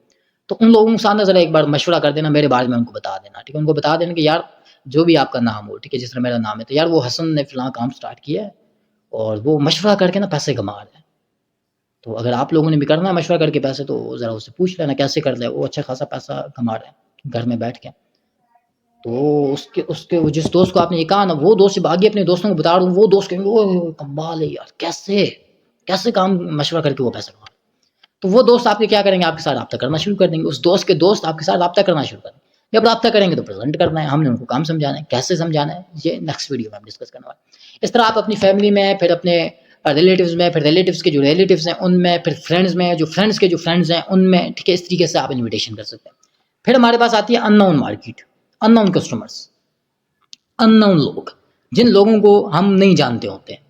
تو ان لوگوں کے سامنے ذرا ایک بار مشورہ کر دینا, میرے بارے میں ان کو بتا دینا, ٹھیک ہے, ان کو بتا دینا کہ یار جو بھی آپ کا نام ہو, ٹھیک ہے, جس طرح میرا نام ہے, تو یار وہ حسن نے فلاں کام سٹارٹ کیا ہے اور وہ مشورہ کر کے نا پیسے کما رہے ہیں. تو اگر آپ لوگوں نے بھی کرنا ہے مشورہ کر کے پیسے, تو ذرا اس سے پوچھ لینا کیسے کر لے, وہ اچھا خاصا پیسہ کما رہے ہیں گھر میں بیٹھ کے. تو اس کے جس دوست کو آپ نے یہ کہا نا, وہ دوست سے آگے اپنے دوستوں کو بتا رہا ہوں, وہ دوست کہیں گے وہ کمال ہے یار, کیسے کام مشورہ کر کے وہ پیسہ کما. تو وہ دوست آپ کے کیا کریں گے, آپ کے ساتھ رابطہ کرنا شروع کر دیں گے. اس دوست کے دوست آپ کے ساتھ رابطہ کرنا شروع کر دیں گے. جب رابطہ کریں گے تو پریزنٹ کرنا ہے, ہم نے ان کو کام سمجھانا ہے, کیسے سمجھانا ہے یہ نیکسٹ ویڈیو میں ہم ڈسکس کرنے والے ہیں. اس طرح آپ اپنی فیملی میں, پھر اپنے ریلیٹیوز میں, پھر ریلیٹیوز کے جو ریلیٹیوز ہیں ان میں, پھر فرینڈز میں, جو فرینڈز کے جو فرینڈز ہیں ان میں, ٹھیک ہے, اس طریقے سے آپ انویٹیشن کر سکتے ہیں. پھر ہمارے پاس آتی ہے ان نون مارکیٹ, ان نون کسٹمرس, ان نون لوگ, جن لوگوں کو ہم نہیں جانتے ہوتے ہیں.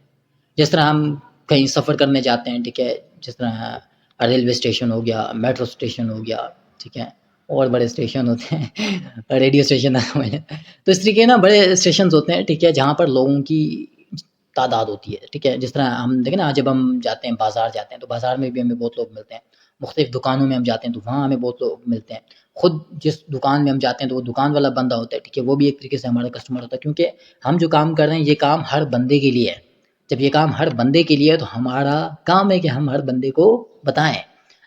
جس طرح ہم کہیں سفر کرنے جاتے ہیں, ٹھیک ہے, جس طرح ریلوے اسٹیشن ہو گیا, میٹرو اسٹیشن ہو گیا, ٹھیک ہے, اور بڑے اسٹیشن ہوتے ہیں, ریڈیو اسٹیشن, تو اس طریقے نا بڑے اسٹیشنز ہوتے ہیں, ٹھیک ہے, جہاں پر لوگوں کی تعداد ہوتی ہے, ٹھیک ہے. جس طرح ہم دیکھیں نا جب ہم جاتے ہیں بازار جاتے ہیں, تو بازار میں بھی ہمیں بہت لوگ ملتے ہیں. مختلف دکانوں میں ہم جاتے ہیں تو وہاں ہمیں بہت لوگ ملتے ہیں. خود جس دکان میں ہم جاتے ہیں تو وہ دکان والا بندہ ہوتا ہے, ٹھیک ہے, وہ بھی ایک طریقے سے ہمارا کسٹمر ہوتا ہے, کیونکہ ہم جو کام کر رہے ہیں یہ کام ہر بندے کے لیے ہے. جب یہ کام ہر بندے کے لیے ہے تو ہمارا کام ہے کہ ہم ہر بندے کو بتائیں.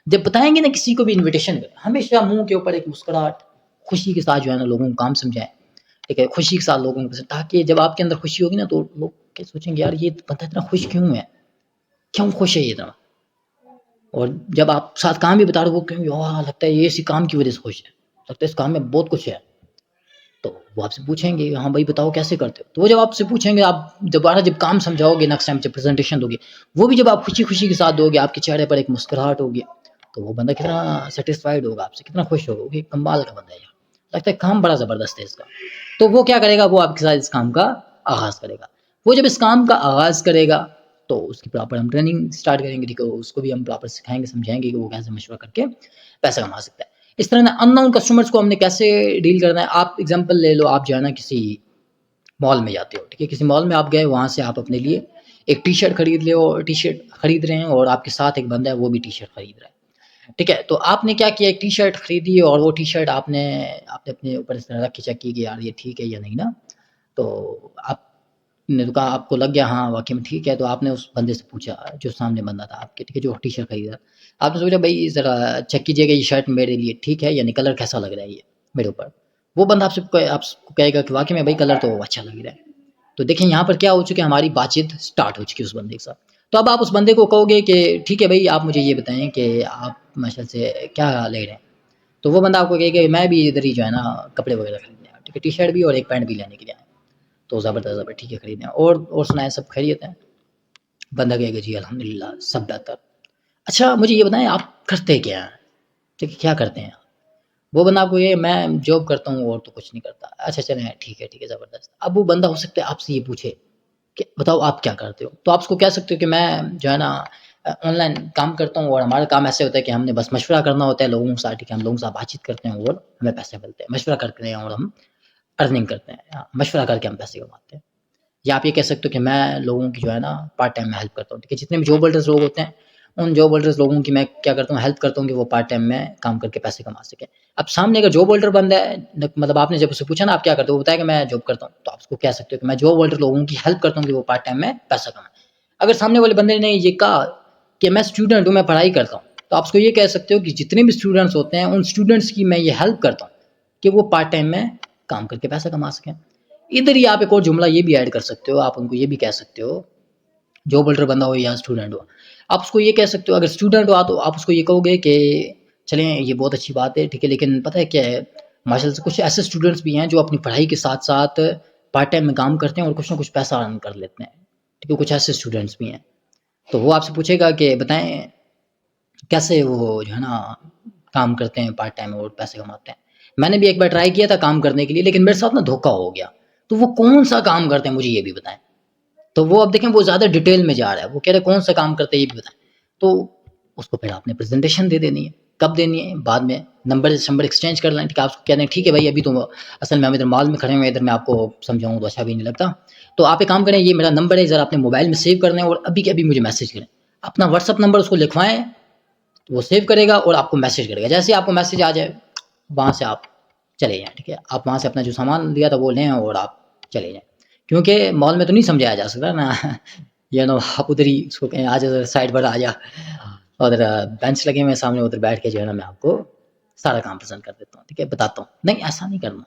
جب بتائیں گے نا کسی کو بھی انویٹیشن میں, ہمیشہ منہ کے اوپر ایک مسکراہٹ, خوشی کے ساتھ جو ہے نا لوگوں کو کام سمجھائیں, ٹھیک ہے, خوشی کے ساتھ لوگوں کو, تاکہ جب آپ کے اندر خوشی ہوگی نا تو لوگ کیا سوچیں گے, یار یہ بندہ اتنا خوش کیوں ہے, کیوں خوش ہے یہ اتنا. اور جب آپ ساتھ کام بھی بتا رہے ہو, وہ کہیں گے لگتا ہے یہ اسی کام کی وجہ سے خوش ہے, لگتا ہے اس کام میں بہت کچھ ہے. تو وہ آپ سے پوچھیں گے ہاں بھائی بتاؤ کیسے کرتے ہو. تو وہ جب آپ سے پوچھیں گے, آپ دوبارہ جب کام سمجھاؤ گے, نیکسٹ ٹائم جب پریزنٹیشن دو گے, وہ بھی جب آپ خوشی کے ساتھ دو گے, آپ کے چہرے پر ایک مسکراہٹ ہوگی, تو وہ بندہ کتنا سیٹسفائیڈ ہوگا آپ سے, کتنا خوش ہوگا کہ کمال کا بندہ ہے, لگتا ہے کام بڑا زبردست ہے اس کا. تو وہ کیا کرے گا, وہ آپ کے ساتھ اس کام کا آغاز کرے گا. وہ جب اس کام کا آغاز کرے گا تو اس کی پراپر ہم ٹریننگ اسٹارٹ کریں گے, ٹھیک ہے, اس کو بھی ہم پراپر سکھائیں گے, سمجھائیں گے کہ وہ کیسے مشورہ کر کے پیسہ کما سکتا ہے. اس طرح ان نون کسٹمرز کو ہم نے کیسے ڈیل کرنا ہے. آپ ایگزامپل لے لو, آپ جو ہے نا کسی مال میں جاتے ہو, ٹھیک ہے, کسی مال میں آپ گئے, وہاں سے آپ اپنے لیے ایک ٹی شرٹ خرید لے, اور ٹی شرٹ خرید رہے ہیں, اور آپ کے ساتھ ایک بندہ ہے وہ بھی ٹی شرٹ خرید رہا ہے, ٹھیک ہے. تو آپ نے کیا کیا, ایک ٹی شرٹ خریدی, اور وہ ٹی شرٹ آپ نے اپنے اوپر اس طرح رکھ کے چیک کی کہ یار یہ ٹھیک ہے یا نہیں نا. تو آپ نے تو کہا, آپ کو لگ گیا ہاں واقعی میں ٹھیک ہے, تو آپ نے اس بندے سے پوچھا جو سامنے بندہ تھا آپ کے, ٹھیک ہے, جو ٹی شرٹ خریدا, آپ نے سوچا بھائی ذرا چیک کیجیے گا یہ شرٹ میرے لیے ٹھیک ہے, یعنی کلر کیسا لگ رہا ہے یہ میرے اوپر. وہ بندہ آپ کو کہے گا کہ واقعی میں بھائی کلر تو اچھا لگ رہا ہے. تو دیکھیں یہاں پر کیا ہو چکا ہے, ہماری بات چیت اسٹارٹ ہو چکی ہے اس بندے کے ساتھ. تو اب آپ اس بندے کو کہو گے کہ ٹھیک ہے بھائی آپ مجھے یہ بتائیں کہ آپ ماشاء سے کیا لے رہے ہیں؟ تو وہ بندہ آپ کو کہے کہ میں بھی ادھر ہی جو ہے نا کپڑے وغیرہ خریدنے آیا، ٹھیک ہے، ٹی شرٹ بھی اور ایک پینٹ بھی لینے کے لیے آئے، تو زبردست ٹھیک ہے خریدنے ہیں، اور سنائیں سب خیریت ہیں؟ بندہ کہے گا جی الحمدللہ سب بہتر۔ اچھا مجھے یہ بتائیں آپ کرتے کیا ہیں؟ ٹھیک ہے، کیا کرتے ہیں؟ وہ بندہ آپ کو یہ میں جاب کرتا ہوں اور تو کچھ نہیں کرتا۔ اچھا چلیں ٹھیک ہے زبردست۔ اب وہ بندہ ہو سکتا ہے آپ سے یہ پوچھے کہ بتاؤ آپ کیا کرتے ہو، تو آپ اس کو کہہ سکتے ہو کہ میں جو ہے نا آن لائن کام کرتا ہوں، اور ہمارا کام ایسے ہوتا ہے کہ ہم نے بس مشورہ کرنا ہوتا ہے لوگوں کے ساتھ، ٹھیک ہے، ہم لوگوں کے ساتھ بات چیت کرتے ہیں اور ہمیں پیسے ملتے ہیں، مشورہ کرتے ہیں اور ہم ارننگ کرتے ہیں، مشورہ کر کے ہم پیسے کماتے ہیں۔ یا آپ یہ کہہ سکتے ہو کہ میں لوگوں کی جو ہے نا پارٹ ٹائم میں ہیلپ کرتا ہوں، ٹھیک ہے، جتنے بھی جاب ہولڈرز لوگ ہوتے ہیں ان جاب ہولڈرز لوگوں کی میں کیا کرتا ہوں، ہیلپ کرتا ہوں کہ وہ پارٹ ٹائم میں کام کر کے پیسے کما سکیں۔ اب سامنے اگر جاب ہولڈر بندہ ہے، مطلب آپ نے جب اسے پوچھا نا آپ کیا کرتے ہو، وہ بتایا کہ میں جاب کرتا ہوں، تو آپ اس کو کہہ سکتے ہو کہ میں جاب ہولڈر لوگوں کی ہیلپ کرتا ہوں کہ وہ پارٹ ٹائم میں پیسہ کمائیں۔ اگر سامنے والے بندے نے یہ کہا کہ میں اسٹوڈنٹ ہوں، میں پڑھائی کرتا ہوں، تو آپ اس کو یہ کہہ سکتے ہو کہ جتنے بھی اسٹوڈنٹس ہوتے ہیں ان اسٹوڈنٹس کی میں یہ ہیلپ کرتا ہوں کہ وہ پارٹ ٹائم میں کام کر کے پیسہ کما سکیں۔ ادھر ہی آپ ایک اور جملہ یہ بھی ایڈ کر سکتے ہو، آپ ان کو یہ بھی کہہ سکتے ہو، جاب ہولڈر بندہ ہو یا اسٹوڈنٹ ہو، آپ اس کو یہ کہہ سکتے ہو، اگر اسٹوڈنٹ ہو تو آپ اس کو یہ کہو گے کہ چلیں یہ بہت اچھی بات ہے، ٹھیک ہے، لیکن پتہ ہے کیا ہے، ماشاء اللہ سے کچھ ایسے اسٹوڈنٹس بھی ہیں جو اپنی پڑھائی کے ساتھ ساتھ پارٹ ٹائم میں کام کرتے ہیں اور کچھ نہ کچھ پیسہ ارن کر لیتے ہیں، ٹھیک ہے، کچھ ایسے اسٹوڈنٹس بھی ہیں۔ تو وہ آپ سے پوچھے گا کہ بتائیں کیسے وہ جو ہے نا کام کرتے ہیں پارٹ ٹائم اور پیسے کماتے ہیں۔ میں نے بھی ایک بار ٹرائی کیا تھا کام کرنے کے لیے، لیکن میرے ساتھ نا دھوکہ ہو گیا۔ تو وہ کون سا کام کرتے ہیں مجھے یہ بھی بتائیں۔ تو وہ اب دیکھیں وہ زیادہ ڈیٹیل میں جا رہا ہے، وہ کہہ رہے کون سا کام کرتے ہیں یہ بھی بتائیں۔ تو اس کو پھر آپ نے پریزنٹیشن دے دینی ہے، کب دینی ہے؟ بعد میں نمبر ایکسچینج کر لیں، ٹھیک ہے، آپ اس کو کہہ دیں ٹھیک ہے بھائی ابھی تو اصل میں ہم ادھر مال میں کھڑے ہوئے ہیں، ادھر میں آپ کو سمجھاؤں تو اچھا بھی نہیں لگتا، تو آپ ایک کام کریں، یہ میرا نمبر ہے ذرا اپنے موبائل میں سیو کر لیں اور ابھی کے ابھی مجھے میسج کریں، اپنا واٹس ایپ نمبر اس کو لکھوائیں، تو وہ سیو کرے گا اور آپ کو میسج کرے گا، جیسے ہی آپ کو میسج آ جائے وہاں سے آپ چلے جائیں، ٹھیک ہے، آپ وہاں سے اپنا جو سامان لیا تھا وہ لیں اور آپ چلے جائیں، کیونکہ مال میں تو نہیں سمجھایا جا سکتا نا یہ نا آپ ادھر ہی اس کو کہیں آ جا سائڈ پر آ جا، اور ادھر بینچ لگے ہوئے سامنے، ادھر بیٹھ کے جو ہے نا میں آپ کو سارا کام پسند کر دیتا ہوں، ٹھیک ہے، بتاتا ہوں، نہیں ایسا نہیں کرنا،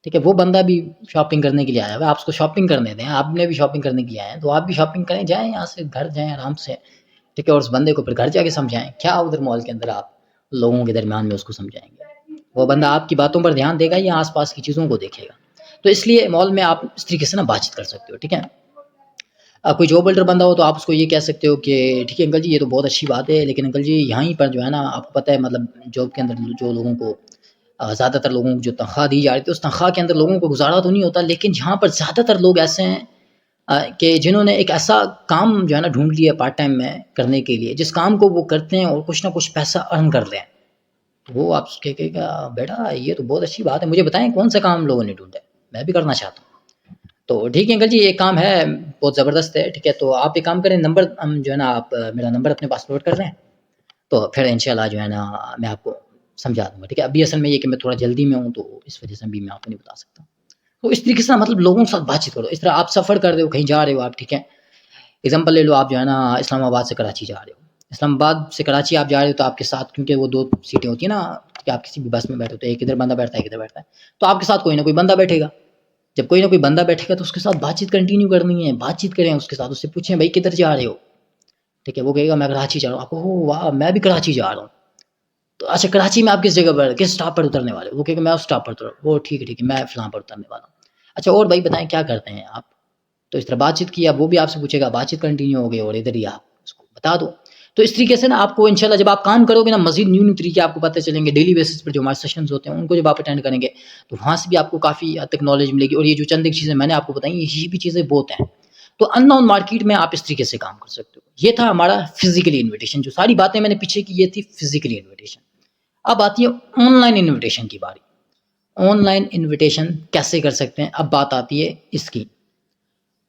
ٹھیک ہے، وہ بندہ بھی شاپنگ کرنے کے لیے آیا ہوا ہے، آپ اس کو شاپنگ کرنے دیں، آپ نے بھی شاپنگ کرنے کے لیے آئے ہیں تو آپ بھی شاپنگ کریں، جائیں یہاں سے گھر جائیں آرام سے، ٹھیک ہے، اور اس بندے کو پھر گھر جا کے سمجھائیں، کیا ادھر مال کے اندر آپ لوگوں کے درمیان میں اس کو سمجھائیں گے، وہ بندہ آپ کی باتوں پر دھیان دے گا یا آس پاس کی چیزوں کو دیکھے گا۔ تو اس لیے مال میں آپ اس طریقے سے نا بات چیت کر سکتے ہو، ٹھیک ہے۔ کوئی جاب ہولڈر بندہ ہو تو آپ اس کو یہ کہہ سکتے ہو کہ ٹھیک ہے انکل جی یہ تو بہت اچھی بات ہے، لیکن انکل جی یہاں پر جو ہے نا آپ کو پتہ ہے مطلب جاب کے اندر جو لوگوں کو زیادہ تر لوگوں کو جو تنخواہ دی جا رہی تھی اس تنخواہ کے اندر لوگوں کو گزارا تو نہیں ہوتا، لیکن یہاں پر زیادہ تر لوگ ایسے ہیں کہ جنہوں نے ایک ایسا کام جو ہے نا ڈھونڈ لیا پارٹ ٹائم میں کرنے کے لیے، جس کام کو وہ کرتے ہیں اور کچھ نہ کچھ پیسہ ارن کر لیں، تو وہ آپ کہے گا بیٹا یہ تو بہت اچھی بات ہے، مجھے بتائیں کون سا کام لوگوں نے ڈھونڈا ہے، میں بھی کرنا چاہتا ہوں۔ تو ٹھیک ہے انکل جی ایک کام ہے بہت زبردست ہے، ٹھیک ہے، تو آپ ایک کام کریں، نمبر جو ہے نا آپ میرا نمبر اپنے پاس نوٹ کر لیں، تو پھر انشاءاللہ جو ہے نا میں آپ کو سمجھا دوں گا، ٹھیک ہے۔ ابھی اصل میں یہ کہ میں تھوڑا جلدی میں ہوں تو اس وجہ سے بھی میں آپ کو نہیں بتا سکتا۔ تو اس طریقے سے مطلب لوگوں کے ساتھ بات چیت کرو، اس طرح آپ سفر کر رہے ہو، کہیں جا رہے ہو آپ، ٹھیک ہے، اگزامپل لے لو آپ جو ہے نا اسلام آباد سے کراچی جا رہے ہو، اسلام آباد سے کراچی آپ جا رہے ہو تو آپ کے ساتھ کیونکہ وہ 2 سیٹیں ہوتی ہیں نا کہ آپ کسی بھی بس میں بیٹھے ہو تو ایک ادھر بندہ بیٹھتا ہے ایک ادھر بیٹھتا ہے، تو آپ کے ساتھ کوئی نہ کوئی بندہ بیٹھے گا، جب کوئی نہ کوئی بندہ بیٹھے گا تو اس کے ساتھ بات چیت کنٹینیو کرنی ہے، بات چیت کریں اس کے ساتھ، اس سے پوچھیں بھائی کدھر جا رہے ہو، ٹھیک ہے، وہ کہے گا میں کراچی جا رہا ہوں، آپ کو واہ میں بھی کراچی جا رہا ہوں، تو اچھا کراچی میں آپ کس جگہ پر کس اسٹاپ پر اترنے والے ہو، وہ کہے گا میں اس اسٹاپ پر اتر، وہ ٹھیک ہے میں فلاں پر اترنے والا ہوں، اچھا اور بھائی بتائیں کیا کرتے ہیں آپ، تو اس طرح بات چیت کی، اب وہ بھی آپ سے پوچھے گا، بات چیت کنٹینیو ہو گئی اور ادھر ہی آپ اس کو بتا دو۔ تو اس طریقے سے نا آپ کو انشاءاللہ جب آپ کام کرو گے نا مزید نیو طریقے آپ کو پتہ چلیں گے، ڈیلی بیسس پر جو ہمارے سیشنز ہوتے ہیں ان کو جب آپ اٹینڈ کریں گے تو وہاں سے بھی آپ کو کافی حد تک نالج ملے گی، اور یہ جو چند ایک چیزیں میں نے آپ کو بتائیں یہ بھی چیزیں بہت ہیں، تو ان نون مارکیٹ میں آپ اس طریقے سے کام کر سکتے ہو۔ یہ تھا ہمارا فزیکلی انویٹیشن، جو ساری باتیں میں نے پیچھے کی یہ تھی فزیکلی انویٹیشن۔ اب آتی ہے آن لائن انویٹیشن کی باری، آن لائن انویٹیشن کیسے کر سکتے ہیں، اب بات آتی ہے اس کی۔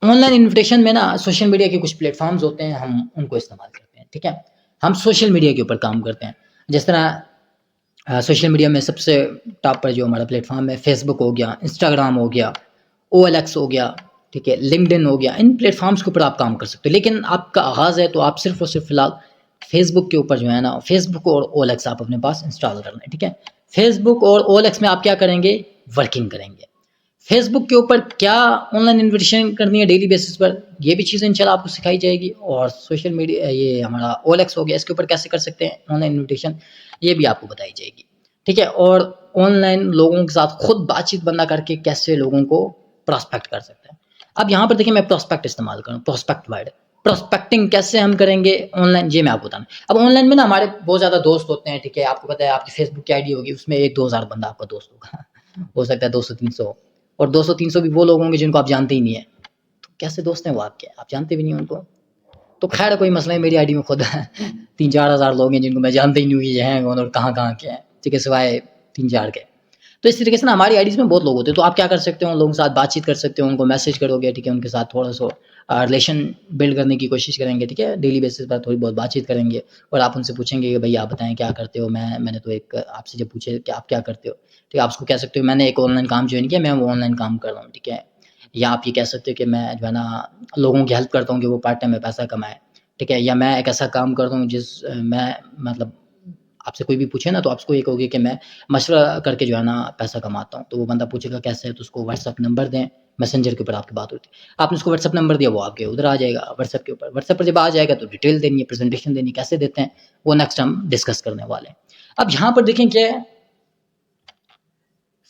آن لائن انویٹیشن میں نا سوشل میڈیا کے کچھ پلیٹ فارمز ہوتے ہیں، ہم ان کو استعمال کرتے ہیں، ٹھیک ہے، ہم سوشل میڈیا کے اوپر کام کرتے ہیں، جس طرح سوشل میڈیا میں سب سے ٹاپ پر جو ہمارا پلیٹ فارم ہے فیس بک ہو گیا، انسٹاگرام ہو گیا، او ایل ایکس ہو گیا، ٹھیک ہے، لنکڈ ان ہو گیا، ان پلیٹ فارمز کے اوپر آپ کام کر سکتے ہیں، لیکن آپ کا آغاز ہے تو آپ صرف اور صرف فی الحال فیس بک کے اوپر جو ہے نا فیس بک اور او ایل ایکس آپ اپنے پاس انسٹال کر لیں، ٹھیک ہے۔ فیس بک اور او ایل ایکس میں آپ کیا کریں گے، ورکنگ کریں گے۔ فیس بک کے اوپر کیا آن لائن انویٹیشن کرنی ہے ڈیلی بیسس پر، یہ بھی چیزیں انشاءاللہ آپ کو سکھائی جائے گی. اور سوشل میڈیا یہ ہمارا OLX ہو گیا، اس کے اوپر کیسے کر سکتے ہیں آن لائن انویٹیشن، یہ بھی آپ کو بتائی جائے گی. ٹھیک ہے. اور آن لائن لوگوں کے ساتھ خود بات چیت بندہ کر کے کیسے لوگوں کو پراسپیکٹ کر سکتے ہیں. اب یہاں پر دیکھیں میں پراسپیکٹ استعمال کروں، پراسپیکٹ ورڈ، پراسپیکٹنگ کیسے ہم کریں گے آن لائن، یہ میں آپ کو بتانا. اب آن لائن میں نا ہمارے بہت زیادہ دوست ہوتے ہیں. ٹھیک ہے. آپ کو پتہ ہے آپ کی فیس بک کی آئی ڈی ہوگی، اس میں 1-2 ہزار بندہ آپ کا دوست ہوگا ہو سکتا ہے 200-300، اور 200-300 بھی وہ لوگ ہوں گے جن کو آپ جانتے ہی نہیں ہیں. تو کیسے دوست ہیں وہ آپ کے، آپ جانتے بھی نہیں ان کو. تو خیر کوئی مسئلہ نہیں، میری آئی ڈی میں خود 3-4 ہزار لوگ ہیں جن کو میں جانتے ہی نہیں ہوں یہ ہیں کون اور کہاں کہاں کے ہیں. ٹھیک ہے. سوائے 3-4 کے. تو اس طریقے سے نا ہماری آئی ڈیز میں بہت لوگ ہوتے ہیں. تو آپ کیا کر سکتے ہو، ان لوگوں کے ساتھ بات چیت کر سکتے ہو، ان کو میسج کرو گے. ٹھیک ہے. ان کے ساتھ تھوڑا سا ریلیشن بلڈ کرنے کی کوشش کریں گے. ٹھیک ہے. ڈیلی بیسس پر تھوڑی بہت بات چیت کریں گے، اور آپ ان سے پوچھیں گے کہ بھائی آپ بتائیں کیا کرتے ہو. میں نے تو ایک آپ سے جب پوچھے کہ آپ کیا کرتے ہو، ٹھیک ہے، آپ اس کو کہہ سکتے ہو میں نے ایک آن لائن کام جوائن کیا، میں وہ آن لائن کام کر رہا ہوں. ٹھیک ہے. یا آپ یہ کہہ سکتے ہو کہ میں جو ہے نا لوگوں کی ہیلپ کرتا ہوں کہ وہ پارٹ ٹائم میں پیسہ کمائے. ٹھیک ہے. یا میں ایک ایسا کام کرتا ہوں جس میں مطلب آپ سے کوئی بھی پوچھے نا تو آپ کو یہ کہو گے کہ میں مشورہ کر کے جو ہے نا پیسہ کماتا ہوں. تو وہ بندہ پوچھے گا کیسے ہے، تو اس کو واٹس ایپ نمبر دیں، میسنجر کے اوپر آپ کی بات ہوتی ہے، آپ نے اس کو واٹس ایپ نمبر دیا، وہ آپ کے ادھر آ جائے گا واٹس ایپ کے اوپر. واٹس ایپ پر جب آ جائے گا تو ڈیٹیل دینی ہے، پریزنٹیشن دینی، کیسے دیتے ہیں وہ نیکسٹ ہم ڈسکس کرنے والے ہیں. اب یہاں پر دیکھیں کہ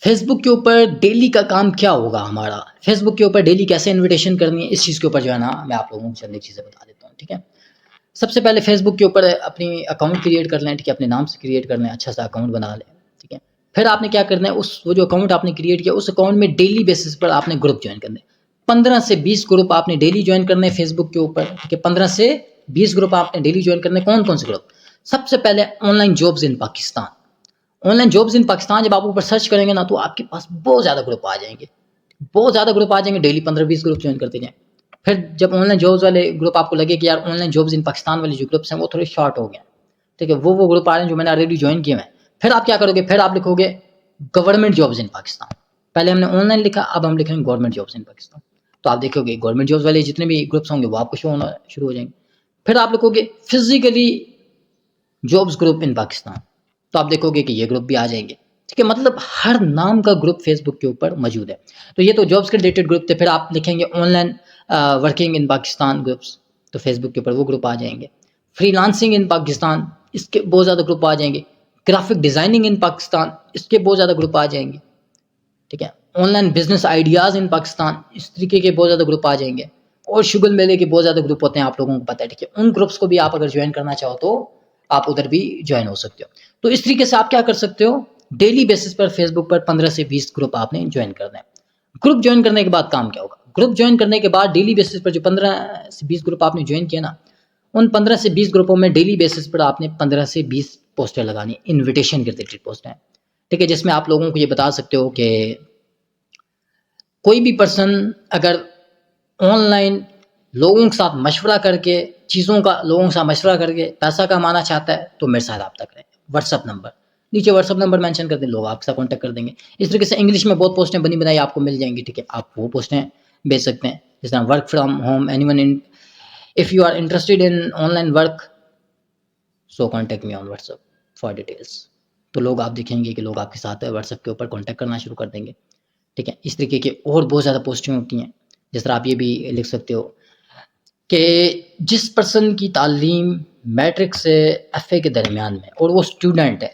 فیس بک کے اوپر ڈیلی کا کام کیا ہوگا ہمارا، فیس بک کے اوپر ڈیلی کیسے انویٹیشن کرنی ہے، اس چیز کے اوپر جو ہے نا میں آپ لوگوں کو چند ایک چیزیں بتا دیتا ہوں. ٹھیک ہے. سب سے پہلے فیس بک کے اوپر اپنی اکاؤنٹ کریٹ کر لیں. ٹھیک ہے. اپنے نام سے کریٹ کر لیں، اچھا سا اکاؤنٹ بنا لیں. ٹھیک ہے. پھر آپ نے کیا کرنا ہے، وہ جو اکاؤنٹ آپ نے کریٹ کیا اس اکاؤنٹ میں ڈیلی بیسس پر آپ نے گروپ جوائن کرنے. 15 سے 20 گروپ آپ نے ڈیلی جوائن کرنے فیس بک کے اوپر. ٹھیک ہے. 15 سے 20 گروپ آپ نے ڈیلی جوائن کرنے. کون کون سے گروپ؟ سب سے پہلے online jobs in Pakistan. Online jobs in Pakistan جب آپ اوپر سرچ کریں گے نا تو آپ کے پاس بہت زیادہ گروپ آ جائیں گے، بہت زیادہ گروپ آ جائیں گے. ڈیلی 15-20 گروپ جوائن کرتے جائیں. پھر جب آن لائن جابز والے گروپ آپ کو لگے کہ یار on line jobs in Pakistan والے جو گروپس ہیں وہ تھوڑے شارٹ ہو گئے ہیں، ٹھیک ہے، وہ گروپ آ رہے ہیں جو میں نے آلریڈی جوائن کیے ہیں. پھر آپ کیا کرو گے، پھر آپ لکھو گے گورنمنٹ جابز ان پاکستان. پہلے ہم نے آن لائن لکھا، اب ہم لکھیں گے گورنمنٹ جابز ان پاکستان. تو آپ دیکھو گے گورنمنٹ جابز والے جتنے بھی گروپس ہوں گے وہ آپ کو شو ہونا شروع ہو جائیں گے. پھر آپ لکھو گے فزیکلی جابز گروپ ان پاکستان، تو آپ دیکھو گے کہ یہ گروپ بھی آ جائیں گے. ٹھیک ہے. مطلب ہر نام کا گروپ فیس بک کے اوپر موجود ہے. تو یہ تو جابس کے ریلیٹڈ گروپ تھے. پھر آپ لکھیں گے on line working in Pakistan groups, تو فیس بک کے اوپر وہ گروپ آ جائیں گے. فری لانسنگ ان پاکستان، اس کے بہت زیادہ گروپ آ جائیں گے. گرافک ڈیزائننگ ان پاکستان، اس کے بہت زیادہ گروپ آ جائیں گے. ٹھیک ہے. آن لائن بزنس آئیڈیاز ان پاکستان، اس طریقے کے بہت زیادہ گروپ آ جائیں گے. اور شگل میلے کے بہت زیادہ گروپ ہوتے ہیں، آپ لوگوں کو پتہ ہے. ٹھیک ہے. ان گروپس کو بھی آپ اگر جوائن کرنا چاہو تو آپ ادھر بھی جوائن ہو سکتے ہو. تو اس طریقے سے آپ کیا کر سکتے ہو، ڈیلی بیسس پر فیس بک پر 15 سے 20 گروپ آپ نے جوائن کرنا ہے. گروپ جوائن کرنے کے بعد کام کیا ہوگا، گروپ جوائن کرنے کے بعد ڈیلی بیسس پر جو 15 سے 20 گروپ آپ نے جوائن کیا نا، ان 15 سے 20 گروپوں میں ڈیلی بیسس پر آپ نے 15 سے 20 پوسٹیں لگانی، انویٹیشن کے ریلیٹڈ پوسٹیں. ٹھیک ہے. جس میں آپ لوگوں کو یہ بتا سکتے ہو کہ کوئی بھی پرسن اگر آن لائن لوگوں کے ساتھ مشورہ کر کے چیزوں کا لوگوں کے ساتھ مشورہ کر کے پیسہ کمانا چاہتا ہے تو میرے ساتھ رابطہ کریں. واٹس ایپ نمبر نیچے واٹس ایپ نمبر مینشن کر دیں، لوگ آپ کے ساتھ کانٹیکٹ کر دیں گے. اس طریقے سے انگلش میں بہت پوسٹیں بنی بنائی آپ کو مل جائیں گی. ٹھیک ہے. آپ وہ پوسٹیں بیچ سکتے ہیں. جس طرح work from home, any one of you are interested in online work so contact me on WhatsApp for details. تو لوگ آپ دیکھیں گے کہ لوگ آپ کے ساتھ واٹس ایپ کے اوپر کانٹیکٹ کرنا شروع کر دیں گے. ٹھیک ہے. اس طریقے کے اور بہت زیادہ پوسٹیں ہوتی ہیں. جس طرح آپ یہ بھی لکھ سکتے ہو کہ جس پرسن کی تعلیم میٹرک سے FA کے درمیان میں اور وہ اسٹوڈنٹ ہے،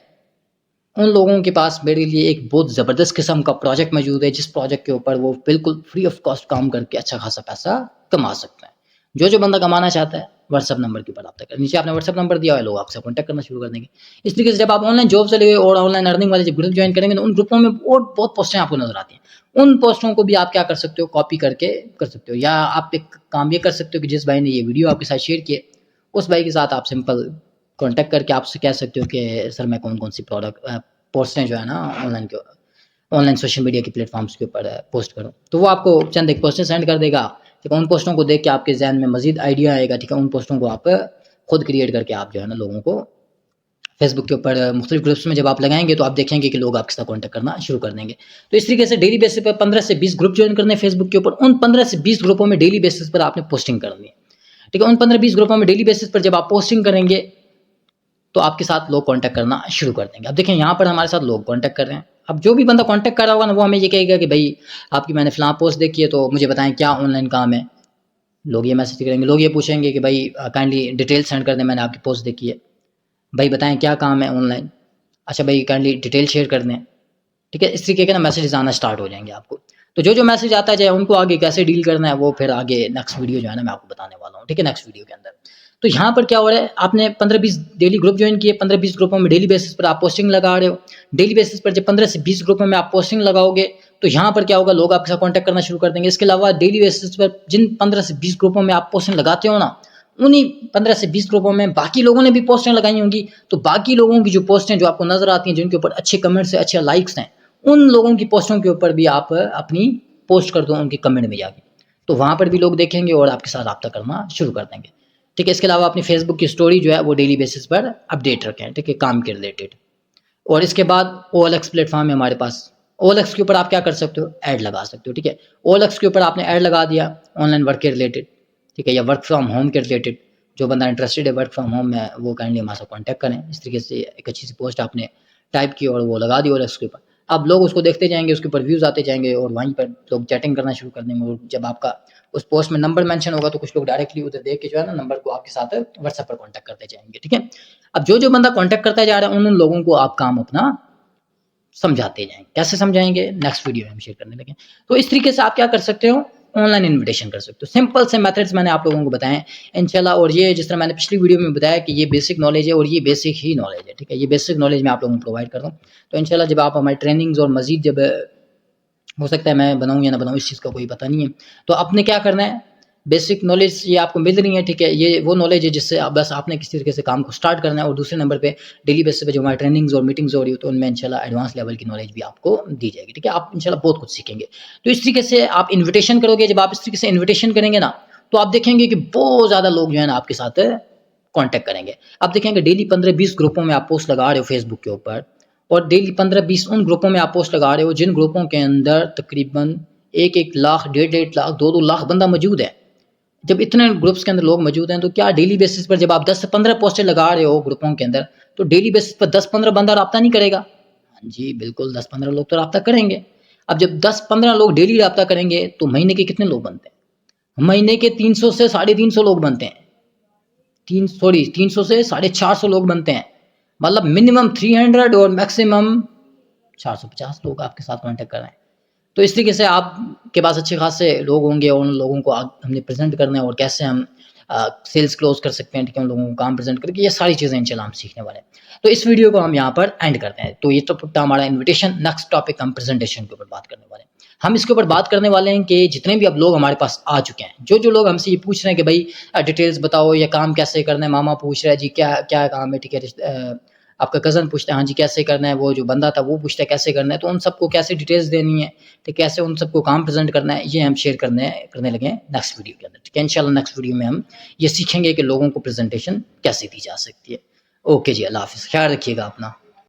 ان لوگوں کے پاس میرے لیے ایک بہت زبردست قسم کا پروجیکٹ موجود ہے، جس پروجیکٹ کے اوپر وہ بالکل فری آف کاسٹ کام کر کے اچھا خاصا پیسہ کما سکتے ہیں. جو بندہ کمانا چاہتا ہے واٹس ایپ نمبر کے اوپر رابطہ کریں. نیچے آپ نے واٹس ایپ نمبر دیا ہے، لوگ آپ سے کانٹیکٹ کرنا شروع کر دیں گے. اس طریقے سے جب آپ آن لائن جاب چلے گئے اور آن لائن ارننگ والے جب گروپ جوائن کریں گے تو ان گروپوں میں اور بہت پوسٹیں آپ کو نظر آتی ہیں. ان پوسٹوں کو بھی آپ کیا کر سکتے ہو، کاپی کر کے کر سکتے ہو. یا آپ ایک کام یہ کر سکتے ہو کہ جس بھائی نے یہ ویڈیو آپ کے ساتھ شیئر کیے اس بھائی کے ساتھ آپ سمپل کانٹیکٹ کر کے آپ سے کہہ سکتے ہو کہ سر میں کون کون سی پوسٹیں جو ہے نا آن لائن سوشل میڈیا کے پلیٹ فارمس کے اوپر پوسٹ کروں. تو وہ آپ کو چند ایک پوسٹیں سینڈ کر دے گا. ٹھیک ہے. ان پوسٹوں کو دیکھ کے آپ کے ذہن میں مزید آئیڈیا آئے گا. ٹھیک ہے. ان پوسٹوں کو آپ خود کریٹ کر کے آپ جو ہے نا لوگوں کو فیس بک کے اوپر مختلف گروپس میں جب آپ لگائیں گے تو آپ دیکھیں گے کہ لوگ آپ کے ساتھ کانٹیکٹ کرنا شروع کر دیں گے. تو اس طریقے سے ڈیلی بیسس پر 15 سے 20 گروپ جوائن کرنے فیس بک کے اوپر. ان 15 سے 20 گروپوں میں ڈیلی بیسس پر آپ نے پوسٹنگ کرنی ہے. ٹھیک ہے. ان 15-20 گروپوں میں ڈیلی بیسس پر جب آپ پوسٹنگ کریں گے تو آپ کے ساتھ لوگ کانٹیکٹ کرنا شروع کر دیں گے. اب دیکھیں یہاں پر ہمارے ساتھ لوگ کانٹیکٹ کر رہے ہیں. اب جو بھی بندہ کانٹیکٹ کر رہا ہوگا نا وہ ہمیں یہ کہے گا کہ بھائی آپ کی میں نے فلاں پوسٹ دیکھی ہے تو مجھے بتائیں کیا آن لائن کام ہے. لوگ یہ میسج کریں گے, لوگ یہ پوچھیں گے کہ بھائی کائنڈلی ڈیٹیل سینڈ کر دیں, میں نے آپ کی پوسٹ دیکھی ہے, بھائی بتائیں کیا کام ہے آن لائن, اچھا بھائی کائنڈلی ڈیٹیل شیئر کر دیں. ٹھیک ہے, اس طریقے کے نا میسیجز آنا اسٹارٹ ہو جائیں گے آپ کو. تو جو میسج آتا جائے ان کو آگے کیسے ڈیل کرنا ہے وہ پھر آگے نیکسٹ ویڈیو جو ہے نا میں آپ کو بتانے والا ہوں. ٹھیک ہے, نیکسٹ ویڈیو کے اندر. تو یہاں پر کیا ہو رہا ہے, آپ نے 15-20 ڈیلی گروپ جوائن کیے, 15-20 گروپوں میں ڈیلی بیسس پر آپ پوسٹنگ لگا رہے ہو. ڈیلی بیسس پر جب 15 سے 20 گروپوں میں آپ پوسٹنگ لگاؤ گے تو یہاں پر کیا ہوگا, لوگ آپ کے ساتھ کانٹیکٹ کرنا شروع کر دیں گے. اس کے علاوہ ڈیلی بیسس پر جن 15 سے 20 گروپوں میں آپ پوسٹنگ لگاتے ہو نا, انہی 15 سے 20 گروپوں میں باقی لوگوں نے بھی پوسٹیں لگائی ہوں گی. تو باقی لوگوں کی جو پوسٹیں جو آپ کو نظر آتی ہیں, جن کے اوپر اچھے کمنٹس ہیں, اچھے لائکس ہیں, ان لوگوں کی پوسٹوں کے اوپر بھی آپ اپنی پوسٹ کر دو ان کے کمنٹ میں جا کے. تو وہاں پر بھی لوگ دیکھیں گے اور آپ کے ساتھ رابطہ کرنا شروع کر دیں گے. ٹھیک ہے, اس کے علاوہ اپنی فیس بک کی اسٹوری جو ہے وہ ڈیلی بیسس پر اپڈیٹ رکھیں. ٹھیک ہے, کام کے ریلیٹڈ. اور اس کے بعد OLX پلیٹ فارم ہے ہمارے پاس. OLX کے اوپر آپ کیا کر سکتے ہو, ایڈ لگا سکتے ہو. ٹھیک ہے, OLX کے اوپر آپ نے ایڈ لگا دیا آن لائن ورک کے ریلیٹڈ. ٹھیک ہے, یا ورک فرام ہوم کے ریلیٹڈ. جو بندہ انٹرسٹڈ ہے ورک فرام ہوم میں وہ کائنڈلی ہمارے سے کانٹیکٹ کریں. اس طریقے سے ایک اچھی سی پوسٹ آپ نے ٹائپ کی اور وہ لگا دی OLX کے اوپر. اب لوگ اس کو دیکھتے جائیں گے, اس کے اوپر ویوز آتے جائیں گے اور وہیں پر لوگ چیٹنگ کرنا شروع کر دیں گے. اور جب آپ کا اس پوسٹ میں نمبر مینشن ہوگا تو کچھ لوگ ڈائریکٹلی ادھر دیکھ کے جو ہے نا نمبر کو آپ کے ساتھ واٹس ایپ پر کانٹیکٹ کرتے جائیں گے. ٹھیک ہے, اب جو بندہ کانٹیکٹ کرتا جا رہا ہے ان لوگوں کو آپ کام اپنا سمجھاتے جائیں. کیسے سمجھائیں گے, نیکسٹ ویڈیو میں ہم شیئر کرنے لگیں. تو اس طریقے سے آپ کیا کر سکتے ہو, آن لائن انویٹیشن کر سکتے ہو. سمپل سے میتھڈز میں نے آپ لوگوں کو بتائے انشاءاللہ. اور یہ جس طرح میں نے پچھلی ویڈیو میں بتایا کہ یہ بیسک نالج ہے اور یہ بیسک ہی نالج ہے. ٹھیک ہے, یہ بیسک نالج میں آپ لوگوں کو پرووائڈ کرتا ہوں. تو انشاءاللہ جب آپ ہماری ٹریننگز اور مزید جب ہو سکتا ہے میں بناؤں یا نہ بناؤں اس چیز کا کوئی پتہ نہیں ہے, تو آپ نے کیا کرنا ہے, بیسک نالج یہ آپ کو مل رہی ہے. ٹھیک ہے, یہ وہ نالج ہے جس سے بس آپ نے کس طریقے سے کام کو سٹارٹ کرنا ہے. اور دوسرے نمبر پہ ڈیلی بیسس پہ جو ہماری ٹریننگز اور میٹنگز ہو رہی ہے تو ان میں انشاءاللہ ایڈوانس لیول کی نالج بھی آپ کو دی جائے گی. ٹھیک ہے, آپ انشاءاللہ بہت کچھ سیکھیں گے. تو اس طریقے سے آپ انویٹیشن کرو گے. جب آپ اس طریقے سے انویٹیشن کریں گے نا تو آپ دیکھیں گے کہ بہت زیادہ لوگ جو ہے نا آپ کے ساتھ کانٹیکٹ کریں گے. آپ دیکھیں گے ڈیلی 15-20 گروپوں میں آپ پوسٹ لگا رہے ہو فیس بک کے اوپر, اور ڈیلی 15-20 ان گروپوں میں آپ پوسٹ لگا رہے ہو جن گروپوں کے اندر تقریباً 1 لاکھ 1.5 لاکھ 2 لاکھ بندہ موجود ہے. جب اتنے گروپس کے اندر لوگ موجود ہیں تو کیا ڈیلی بیسس پر جب آپ 10 سے 15 پوسٹیں لگا رہے ہو گروپوں کے اندر تو ڈیلی بیسس پر 10-15 بندہ رابطہ نہیں کرے گا؟ جی بالکل, 10-15 لوگ تو رابطہ کریں گے. اب جب 10-15 لوگ ڈیلی رابطہ کریں گے تو مہینے کے کتنے لوگ بنتے ہیں, مہینے کے 300 سے 350 لوگ بنتے ہیں. 300 سے 450 لوگ بنتے ہیں. مطلب منیمم 300 اور میکسیمم 450 لوگ آپ کے ساتھ کانٹیکٹ کر رہے ہیں. تو اس طریقے سے آپ کے پاس اچھے خاصے لوگ ہوں گے اور ان لوگوں کو ہم نے پریزنٹ کرنا ہے اور کیسے ہم سیلز کلوز کر سکتے ہیں. ٹھیک ہے, ان لوگوں کو کام پریزنٹ کر کے یہ ساری چیزیں انشاءاللہ ہم سیکھنے والے ہیں. تو اس ویڈیو کو ہم یہاں پر اینڈ کرتے ہیں. تو یہ تو ہمارا انویٹیشن. نیکسٹ ٹاپک ہم پریزنٹیشن کے اوپر بات کرنے والے ہیں. ہم اس کے اوپر بات کرنے والے ہیں کہ جتنے بھی اب لوگ ہمارے پاس آ چکے ہیں, جو لوگ ہم سے یہ پوچھ رہے ہیں کہ بھائی ڈیٹیلز بتاؤ یا کام کیسے کرنا ہے. ماما پوچھ رہا ہے جی کیا کام ہے. ٹھیک ہے, آپ کا کزن پوچھتا ہے ہاں جی کیسے کرنا ہے. وہ جو بندہ تھا وہ پوچھتا ہے کیسے کرنا ہے. تو ان سب کو کیسے ڈیٹیلز دینی ہے, تو کیسے ان سب کو کام پریزنٹ کرنا ہے, یہ ہم شیئر کرنے لگے ہیں نیکسٹ ویڈیو کے اندر. ٹھیک ہے, انشاءاللہ نیکسٹ ویڈیو میں ہم یہ سیکھیں گے کہ لوگوں کو پریزنٹیشن کیسے دی جا سکتی ہے. اوکے جی, اللہ حافظ, خیال رکھیے گا اپنا.